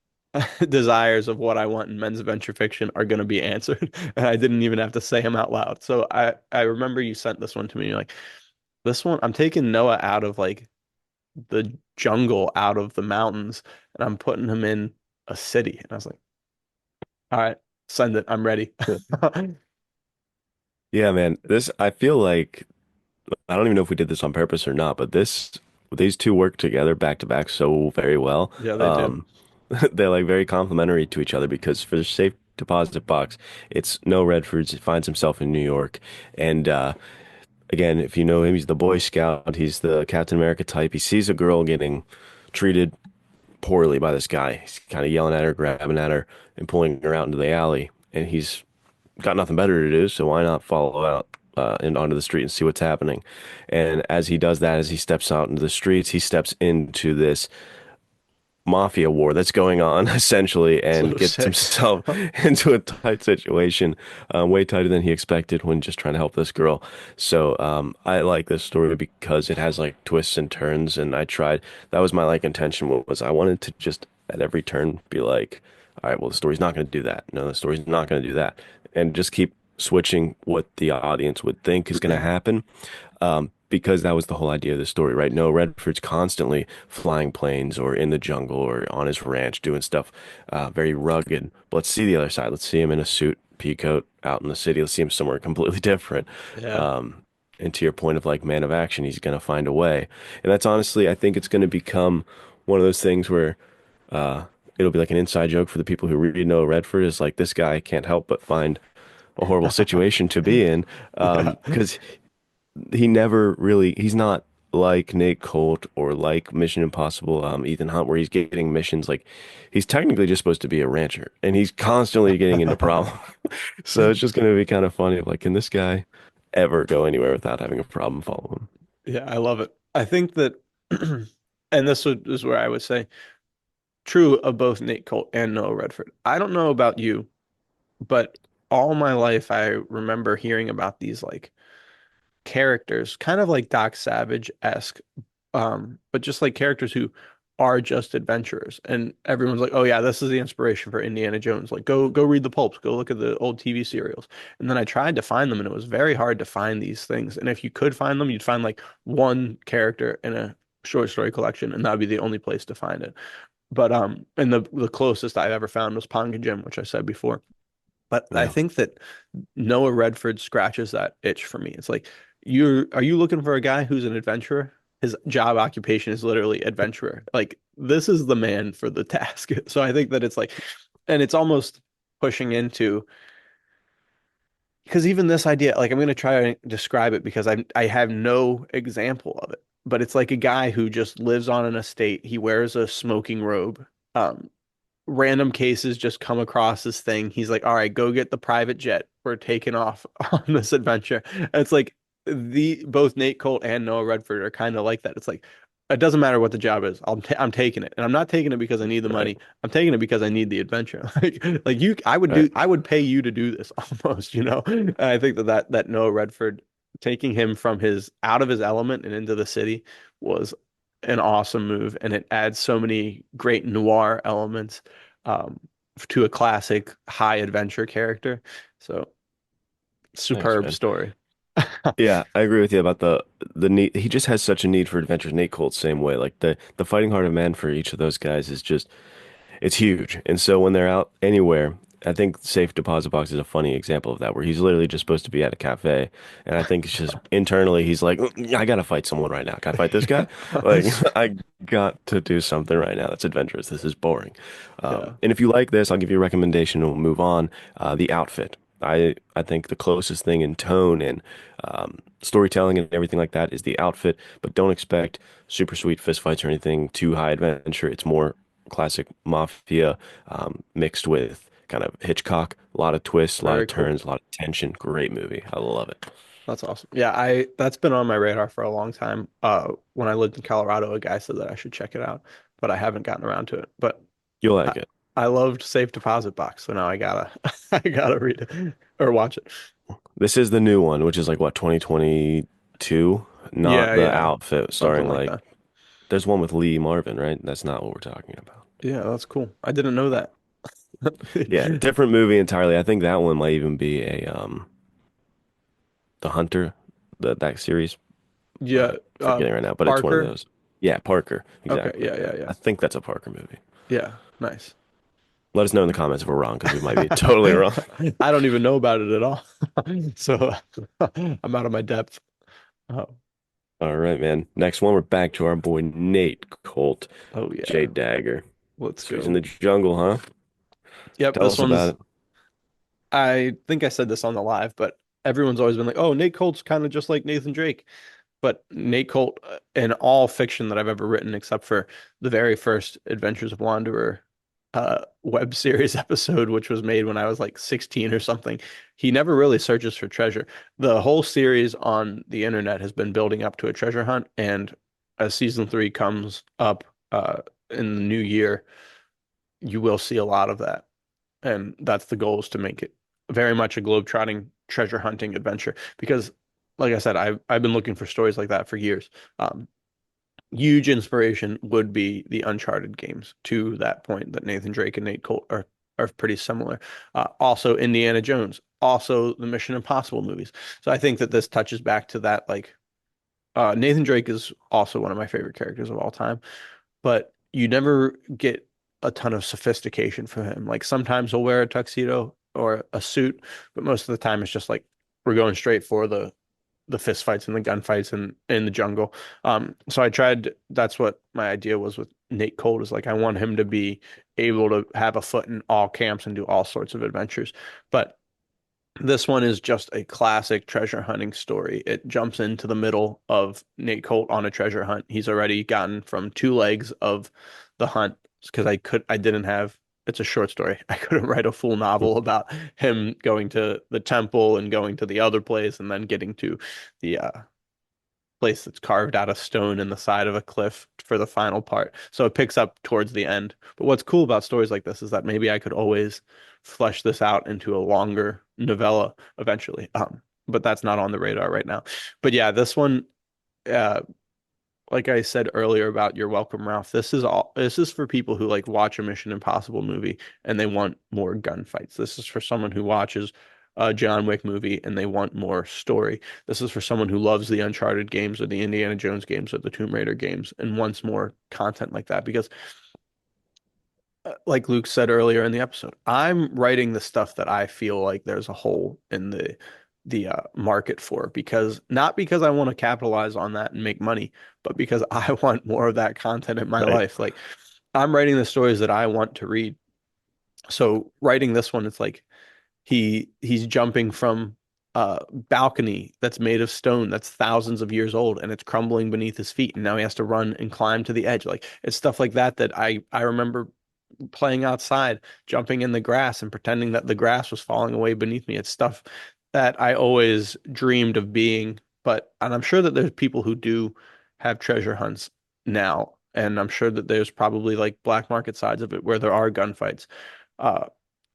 desires of what I want in men's adventure fiction are going to be answered. And I didn't even have to say them out loud. So I remember you sent this one to me. You're like, this one, I'm taking Noah out of like the jungle out of the mountains and I'm putting him in a city. And I was like, all right, send it. I'm ready. Yeah, man. This I feel like I don't even know if we did this on purpose or not, but these two work together back to back so very well. Yeah, they do. They're like very complementary to each other because for the safe deposit box, it's no Redford finds himself in New York, and again, if you know him, he's the Boy Scout. He's the Captain America type. He sees a girl getting treated poorly by this guy. He's kind of yelling at her, grabbing at her, and pulling her out into the alley. And he's got nothing better to do, so why not follow out and onto the street and see what's happening? And as he does that, as he steps out into the streets, he steps into this mafia war that's going on essentially So and gets sick. himself into a tight situation, way tighter than he expected when just trying to help this girl. So I like this story because it has like twists and turns, and I tried. That was my like intention was I wanted to just at every turn be like, all right, well the story's not going to do that. No, the story's not going to do that, and just keep switching what the audience would think is going to happen because that was the whole idea of the story, right? No, Redford's constantly flying planes or in the jungle or on his ranch doing stuff very rugged. But let's see the other side. Let's see him in a suit, pea coat out in the city. Let's see him somewhere completely different. Yeah. Um, and to your point of like man of action, he's going to find a way. And that's honestly, I think it's going to become one of those things where uh, it'll be like an inside joke for the people who really know Redford is like this guy can't help but find a horrible situation to be in Yeah. because he never really he's not like Nate Colt or like Mission Impossible Ethan Hunt where he's getting missions like he's technically just supposed to be a rancher and he's constantly getting into problems. So it's just going to be kind of funny of like can this guy ever go anywhere without having a problem following him? Yeah, I love it. I think that and is where I would say true of both Nate Colt and Noah Redford. I don't know about you, but all my life I remember hearing about these like characters, kind of like Doc Savage-esque, but just like characters who are just adventurers. And everyone's like, "Oh yeah, this is the inspiration for Indiana Jones. Like, go read the pulps, go look at the old TV serials." And then I tried to find them, and it was very hard to find these things. And if you could find them, you'd find like one character in a short story collection, and that would be the only place to find it. But and the closest I've ever found was Ponga Jim, which I said before. But I Yeah. think that Noah Redford scratches that itch for me. It's like are you looking for a guy who's an adventurer? His job occupation is literally adventurer. Like this is the man for the task. So I think that it's like, and it's almost pushing into because even this idea, like I'm going to try to describe it because I have no example of it. But it's like a guy who just lives on an estate. He wears a smoking robe. Um, Random cases just come across this thing. He's like, all right, go get the private jet. We're taking off on this adventure. And it's like the both Nate Colt and Noah Redford are kind of like that. It's like it doesn't matter what the job is. I'm taking it. And I'm not taking it because I need the Right. money. I'm taking it because I need the adventure. Like you Right. I would pay you to do this almost, you know? And I think that Noah Redford taking him from his out of his element and into the city was an awesome move, and it adds so many great noir elements um, to a classic high adventure character. So Thanks, superb man. story. Yeah, I agree with you about the need. He just has such a need for adventures. Nate Colt, same way. Like the fighting heart of man for each of those guys is just it's huge. And so when they're out anywhere, I think Safe Deposit Box is a funny example of that, where he's literally just supposed to be at a cafe, and I think it's just internally he's like, I gotta fight someone right now. Can I fight this guy? Like I got to do something right now that's adventurous. This is boring. Yeah, And if you like this, I'll give you a recommendation and we'll move on. The outfit. I think the closest thing in tone and storytelling and everything like that is the outfit, but don't expect super sweet fist fights or anything too high adventure. It's more classic mafia mixed with kind of Hitchcock. A lot of twists, a lot very of cool. turns, a lot of tension. Great movie. I love it. That's awesome. Yeah, I that's been on my radar for a long time. When I lived in Colorado, a guy said that I should check it out, but I haven't gotten around to it. But You'll I, like it. I loved Safe Deposit Box, so now I gotta I gotta read it or watch it. This is the new one, which is like what, 2022? Not Yeah, the yeah, outfit something starring like like that. there's one with Lee Marvin, right? That's not what we're talking about. Yeah, that's cool. I didn't know that. Yeah, different movie entirely. I think that one might even be a The Hunter, that series. Yeah, Forgetting right now, but it's one of Parker. those. Yeah, Parker. Okay, Exactly. yeah, Yeah. yeah, yeah. I think that's a Parker movie. Yeah, nice. Let us know in the comments if we're wrong because we might be totally wrong. I don't even know about it at all. So I'm out of my depth. Oh, All right, man. Next one, we're back to our boy Nate Colt, oh J yeah. Dagger. Let's So he's in go. the jungle, huh? Yep, Tell this us about one's it. I think I said this on the live, but everyone's always been like, "Oh, Nate Colt's kind of just like Nathan Drake." But Nate Colt, in all fiction that I've ever written, except for the very first Adventures of Wanderer web series episode, which was made when I was like 16 or something, he never really searches for treasure. The whole series on the internet has been building up to a treasure hunt, and as season three comes up in the new year, you will see a lot of that. And that's the goal is to make it very much a globe-trotting treasure hunting adventure. Because, like I said, I've been looking for stories like that for years. Um, Huge inspiration would be the Uncharted games to that point that Nathan Drake and Nate Colt are pretty similar. Also Indiana Jones, also the Mission Impossible movies. So I think that this touches back to that like Nathan Drake is also one of my favorite characters of all time, but you never get a ton of sophistication from him. Like sometimes he'll wear a tuxedo or a suit, but most of the time it's just like we're going straight for the fist fights and the gunfights in the jungle. So I tried. That's what my idea was with Nate Colt is like I want him to be able to have a foot in all camps and do all sorts of adventures. But this one is just a classic treasure hunting story. It jumps into the middle of Nate Colt on a treasure hunt. He's already gotten from two legs of the hunt because I didn't have, it's a short story. I couldn't write a full novel about him going to the temple and going to the other place and then getting to the place that's carved out of stone in the side of a cliff for the final part. So it picks up towards the end. But what's cool about stories like this is that maybe I could always flesh this out into a longer novella eventually. But that's not on the radar right now. But yeah, this one, uh, like I said earlier about You're Welcome, Ralph, this is for people who like watch a Mission Impossible movie and they want more gunfights. This is for someone who watches a John Wick movie and they want more story. This is for someone who loves the Uncharted games or the Indiana Jones games or the Tomb Raider games and wants more content like that. Because like Luke said earlier in the episode, I'm writing the stuff that I feel like there's a hole in the market for, because not because I want to capitalize on that and make money, but because I want more of that content in my Right. life. Like I'm writing the stories that I want to read. So writing this one, it's like he's jumping from a balcony that's made of stone that's thousands of years old and it's crumbling beneath his feet, and now he has to run and climb to the edge. Like it's stuff like that that I remember playing outside, jumping in the grass and pretending that the grass was falling away beneath me. It's stuff that I always dreamed of being. And I'm sure that there's people who do have treasure hunts now. And I'm sure that there's probably like black market sides of it where there are gunfights. Uh,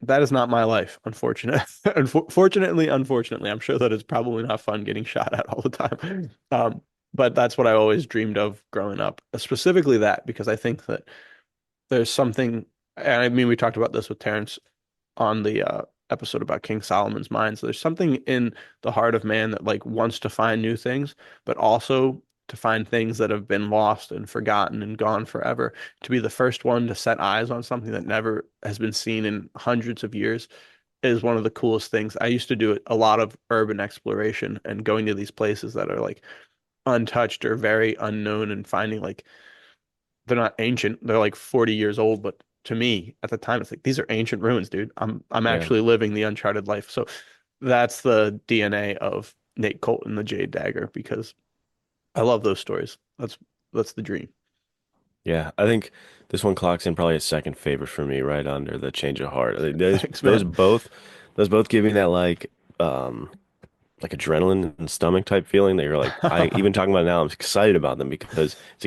that is not my life, unfortunately. Unfortunately, I'm sure that it's probably not fun getting shot at all the time. But that's what I always dreamed of growing up, specifically that, because I think that there's something, and I mean, we talked about this with Terrence on the episode about King Solomon's mines. There's something in the heart of man that like wants to find new things, but also to find things that have been lost and forgotten and gone forever. To be the first one to set eyes on something that never has been seen in hundreds of years is one of the coolest things. I used to do a lot of urban exploration and going to these places that are like untouched or very unknown and finding like they're not ancient. They're like 40 years old, but to me at the time it's like these are ancient ruins, dude. I'm Yeah. actually living the uncharted life. So that's the DNA of Nate Colton, the Jade Dagger, because I love those stories. That's the dream. Yeah. I think this one clocks in probably a second favorite for me, right under the Change of Heart. I think Those Thanks, those man. both those both give me that like adrenaline and stomach type feeling that you're like, I even talking about it now, I'm excited about them because it's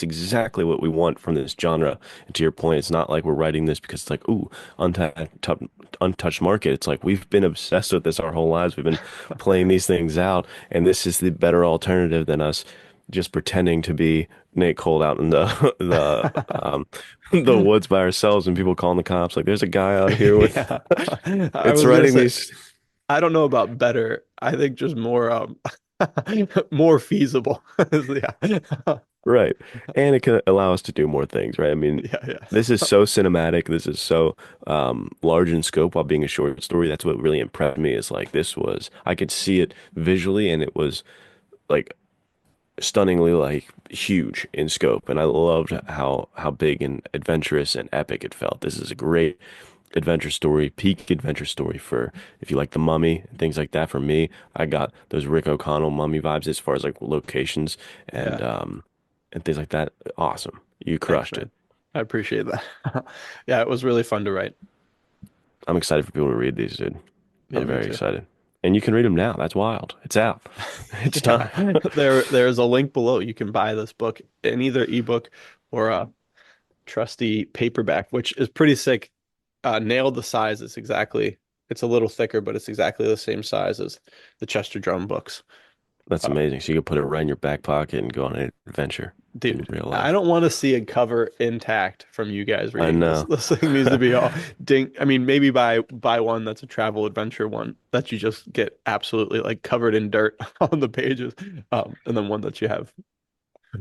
exactly what we want from this genre. And to your point, it's not like we're writing this because it's like, ooh, untouched market. It's like we've been obsessed with this our whole lives. We've been playing these things out, and this is the better alternative than us just pretending to be Nate Cole out in the the woods by ourselves and people calling the cops like there's a guy out here with Yeah. I it's was gonna writing say these. I don't know about better. I think just more more feasible. Yeah. Right. And it can allow us to do more things, right? I mean, Yeah, this is yeah. so cinematic. This is so large in scope while being a short story. That's what really impressed me is like I could see it visually and it was like stunningly like huge in scope. And I loved how big and adventurous and epic it felt. This is a great adventure story, peak adventure story for if you like The Mummy and things like that. For me, I got those Rick O'Connell Mummy vibes as far as like locations Yeah. and things like that. Awesome. You Thanks, crushed it. man. I appreciate that. Yeah, it was really fun to write. I'm excited for people to read these, dude. Yeah, I'm me very too. excited. And you can read them now. That's wild. It's out. It's time. Yeah, there's a link below. You can buy this book in either ebook or a trusty paperback, which is pretty sick. Nailed the size. It's a little thicker, but it's exactly the same size as the Chester Drum books. That's Uh, amazing. So you can put it right in your back pocket and go on an adventure in dude, real I life. don't want to see a cover intact from you guys I reading this. know. This thing needs to be all ding. I mean, maybe buy one that's a travel adventure one that you just get absolutely like covered in dirt on the pages, and then one that you have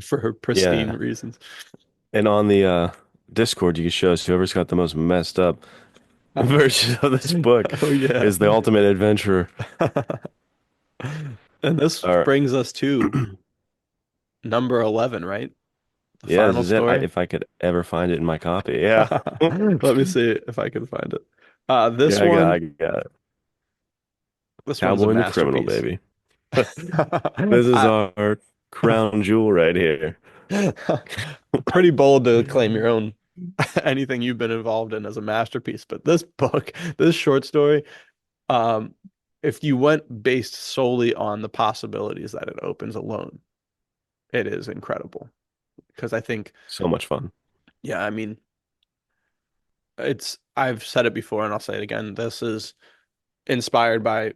for pristine Yeah. reasons. And on the Discord, you can show us whoever's got the most messed up version of this book Oh yeah. is the ultimate adventurer. And this Or brings us to number 11, right? The yeah, this final is it. story. If I could ever find it in my copy. Yeah. Let me see if I can find it. This Yeah, I one, got it. this one's a Cowboy and the Criminal, masterpiece. baby. This is I, our crown jewel right here. pretty bold to claim your own anything you've been involved in as a masterpiece, but this book, this short story, um, if you went based solely on the possibilities that it opens alone, it is incredible because I think, So much fun. yeah, I mean, I've said it before and I'll say it again. This is inspired by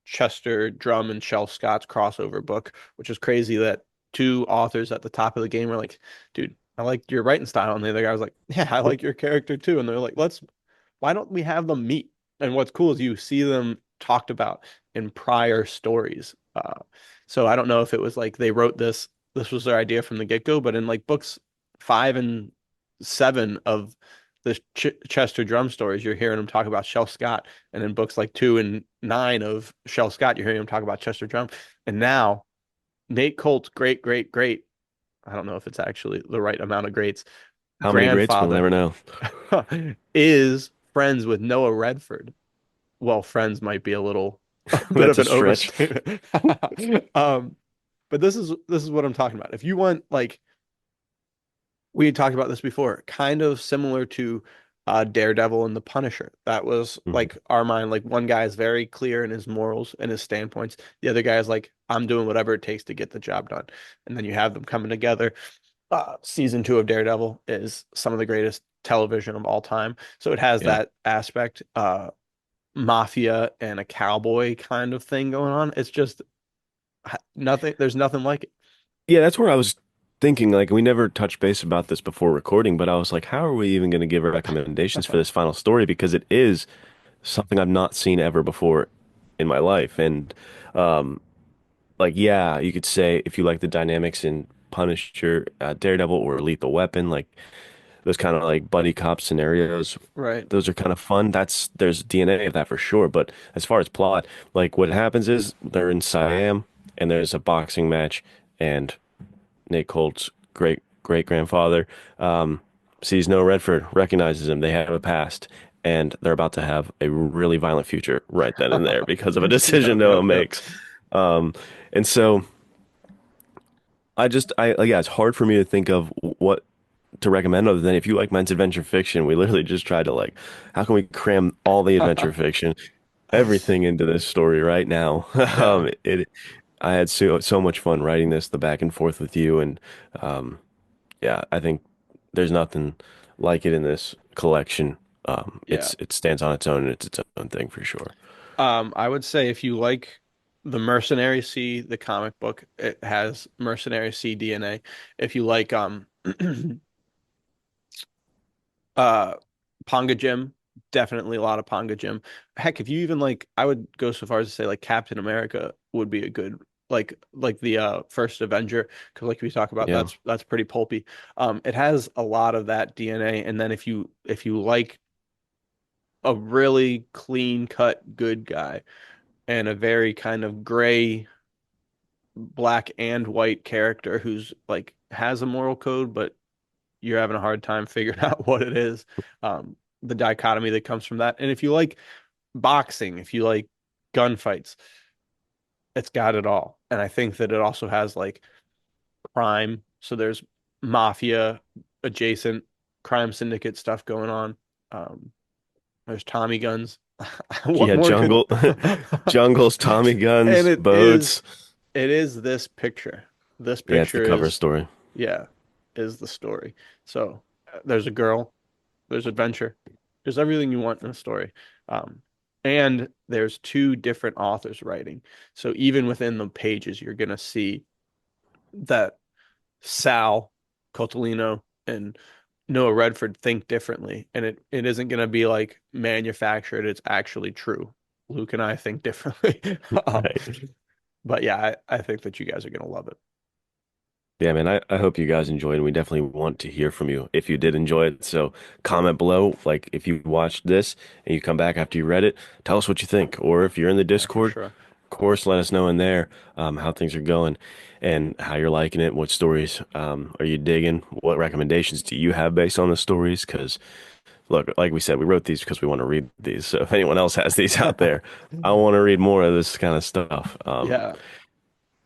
Chester Drum and Shel Scott's crossover book, which is crazy that two authors at the top of the game were like, dude, I like your writing style. And the other guy was like, yeah, I like your character too. And they're like, why don't we have them meet? And what's cool is you see them talked about in prior stories. So I don't know if it was like they wrote this was their idea from the get-go, but in like books 5 and 7 of the Chester Drum stories, you're hearing them talk about Shel Scott. And in books like 2 and 9 of Shel Scott, you're hearing him talk about Chester Drum. And now Nate Colt's great, I don't know if it's actually the right amount of greats, How many greats? We'll grandfather never know. is friends with Noah Redford. Well, friends might be a little a bit That's of a an stretch. overstatement. But this is what I'm talking about. If you want like we had talked about this before, kind of similar to Daredevil and the Punisher. That was Mhm. like our mind. Like one guy is very clear in his morals and his standpoints. The other guy is like, I'm doing whatever it takes to get the job done. And then you have them coming together. Season 2 of Daredevil is some of the greatest television of all time. So it has Yeah. that aspect, mafia and a cowboy kind of thing going on. It's just nothing. There's nothing like it. Yeah, that's where I was thinking. Like, we never touched base about this before recording, but I was like, how are we even going to give recommendations for this final story? Because it is something I've not seen ever before in my life. And, um, like, yeah, you could say if you like the dynamics in Punisher, Daredevil, or Lethal Weapon, like those kind of like buddy cop scenarios, Right. those are kind of fun. There's DNA of that for sure. But as far as plot, like what happens is they're in Siam and there's a boxing match and Nate Colt's great grandfather sees Noah Redford, recognizes him. They have a past, and they're about to have a really violent future right then and there because of a decision Yep, Noah yep, yep. makes. Um, and so yeah, it's hard for me to think of what to recommend other than if you like men's adventure fiction. We literally just tried to like, how can we cram all the adventure fiction, everything into this story right now? Yeah, I had so much fun writing this, the back and forth with you, and um, yeah, I think there's nothing like it in this collection. yeah. It stands on its own and it's its own thing for sure. I would say if you like the Mercenary C, the comic book, it has Mercenary C DNA. If you like uh Ponga Jim, definitely a lot of Ponga Jim. Heck, if you even like I would go so far as to say like Captain America would be a good like the first Avenger because like we talk about Yeah. that's pretty pulpy. It has a lot of that DNA and then if you like a really clean cut good guy and a very kind of gray black and white character who's like has a moral code, but you're having a hard time figuring out what it is. The dichotomy that comes from that. And if you like boxing, if you like gunfights, it's got it all. And I think that it also has like crime. So there's mafia adjacent crime syndicate stuff going on. Um, there's Tommy guns. What Yeah, more could jungles, Tommy and guns, it is boats. it is this picture. This Yeah, it's the picture cover is story. yeah, is the story. So there's a girl, there's adventure, there's everything you want in a story. Um, and there's two different authors writing. So even within the pages, you're gonna see that Sal Cotolino and Noah Redford think differently, and it isn't gonna be like manufactured. It's actually true. Luke and I think differently. Um, Right. but yeah, I think that you guys are gonna love it. Yeah, man, I hope you guys enjoyed, and we definitely want to hear from you if you did enjoy it. So comment below, like if you watched this and you come back after you read it, tell us what you think. Or if you're in the Yeah, for Discord, sure. of course, let us know in there how things are going and how you're liking it. What stories are you digging? What recommendations do you have based on the stories? Because look, like we said, we wrote these because we want to read these. So if anyone else has these out there, I want to read more of this kind of stuff. Yeah.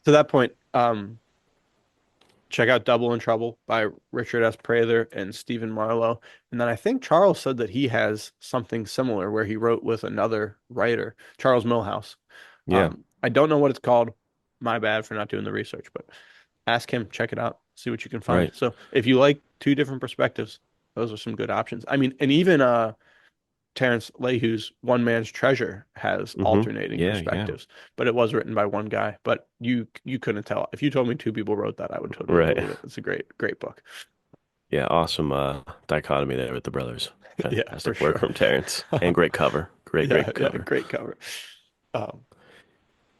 To that point, check out Double in Trouble by Richard S. Prather and Stephen Marlowe. And then I think Charles said that he has something similar where he wrote with another writer, Charles Millhouse. Yeah. I don't know what it's called. My bad for not doing the research, but ask him, check it out, see what you can find. Right. So if you like two different perspectives, those are some good options. I mean, and even Terrence Leahy's One Man's Treasure has alternating Yeah, yeah. perspectives, but it was written by one guy. But you couldn't tell. If you told me two people wrote that, I would totally Right. believe it. It's a great book. Yeah, awesome dichotomy there with the brothers. Yeah, for Fantastic work sure. from Terrence. And great cover. Yeah, Great yeah, cover. great cover. Um,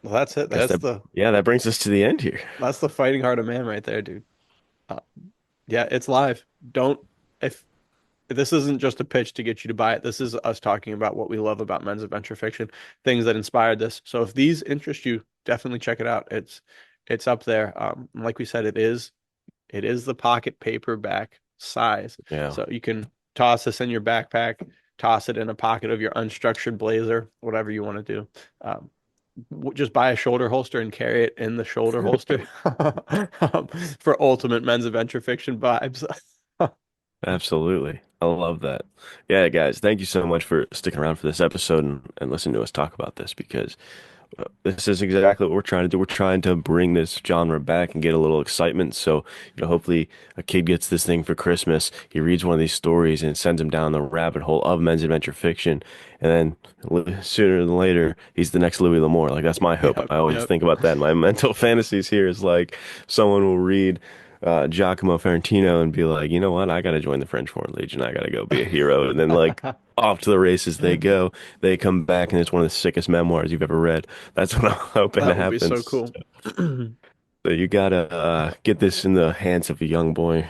well, that's it. Guess that yeah, that brings us to the end here. That's the fighting heart of man right there, dude. Uh, yeah, it's live. Don't if this isn't just a pitch to get you to buy it. This is us talking about what we love about men's adventure fiction, things that inspired this. So if these interest you, definitely check it out. It's up there. Like we said, it is the pocket paperback size. Yeah. So you can toss this in your backpack, toss it in a pocket of your unstructured blazer, whatever you want to do. Um, just buy a shoulder holster and carry it in the shoulder holster for ultimate men's adventure fiction vibes. Absolutely. I love that. Yeah, guys, thank you so much for sticking around for this episode and listening to us talk about this because this is exactly what we're trying to do. We're trying to bring this genre back and get a little excitement. So, hopefully a kid gets this thing for Christmas. He reads one of these stories and it sends him down the rabbit hole of men's adventure fiction. And then sooner than later, he's the next Louis L'Amour. Like that's my hope. Yep, I always yep. think about that. My mental fantasies here is like someone will read Giacomo Ferrantino and be like, you know what? I got to join the French Foreign Legion. I got to go be a hero. And then like off to the races they go. They come back and it's one of the sickest memoirs you've ever read. That's what I'm hoping That would be so happens. cool. So you gotta get this in the hands of a young boy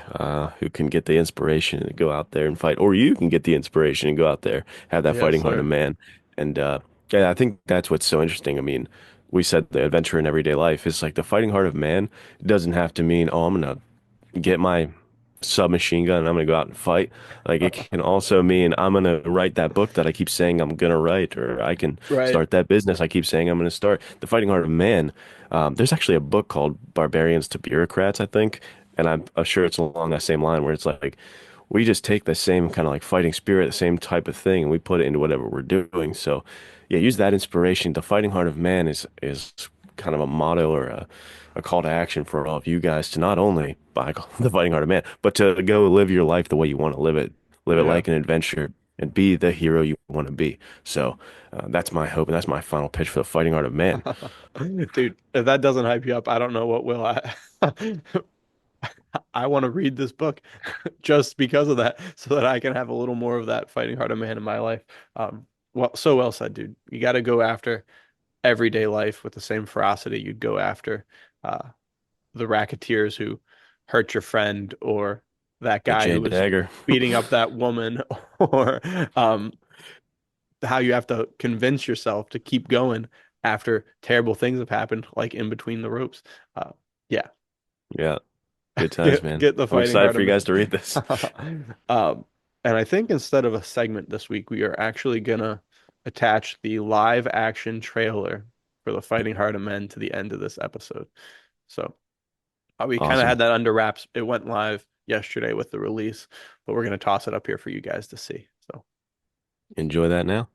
who can get the inspiration and go out there and fight, or you can get the inspiration and go out there, have that Yes, fighting heart of sir. man. And yeah, I think that's what's so interesting. I mean, we said the adventure in everyday life is like the fighting heart of man. It doesn't have to mean, oh, I'm gonna get my submachine gun and I'm gonna go out and fight. Like it can also mean I'm gonna write that book that I keep saying I'm gonna write, or I can Right. start that business I keep saying I'm gonna start. The Fighting Heart of Man. There's actually a book called Barbarians to Bureaucrats, I think, and I'm sure it's along that same line where it's like we just take the same kind of like fighting spirit, the same type of thing, and we put it into whatever we're doing. So yeah, use that inspiration. The Fighting Heart of Man is kind of a motto or a call to action for all of you guys to not only buy the Fighting Heart of Man, but to go live your life the way you want to live it. Live it Yeah. like an adventure and be the hero you want to be. So that's my hope and that's my final pitch for the Fighting Heart of Man. Dude, if that doesn't hype you up, I don't know what will. I want to read this book just because of that, so that I can have a little more of that fighting heart of man in my life. Well, so well said, dude. You got to go after everyday life with the same ferocity you'd go after uh, the racketeers who hurt your friend, or that The guy J who was Dagger. beating up that woman, or um, how you have to convince yourself to keep going after terrible things have happened, like in between the ropes. Uh, yeah, Yeah, good times, get man. get the I'm fighting excited heart for of you man. guys to read this. Um, and I think instead of a segment this week, we are actually gonna attach the live action trailer for the Fighting Heart of Men to the end of this episode. So we kind of had Awesome. that under wraps. It went live yesterday with the release, but we're gonna toss it up here for you guys to see. So Enjoy that now.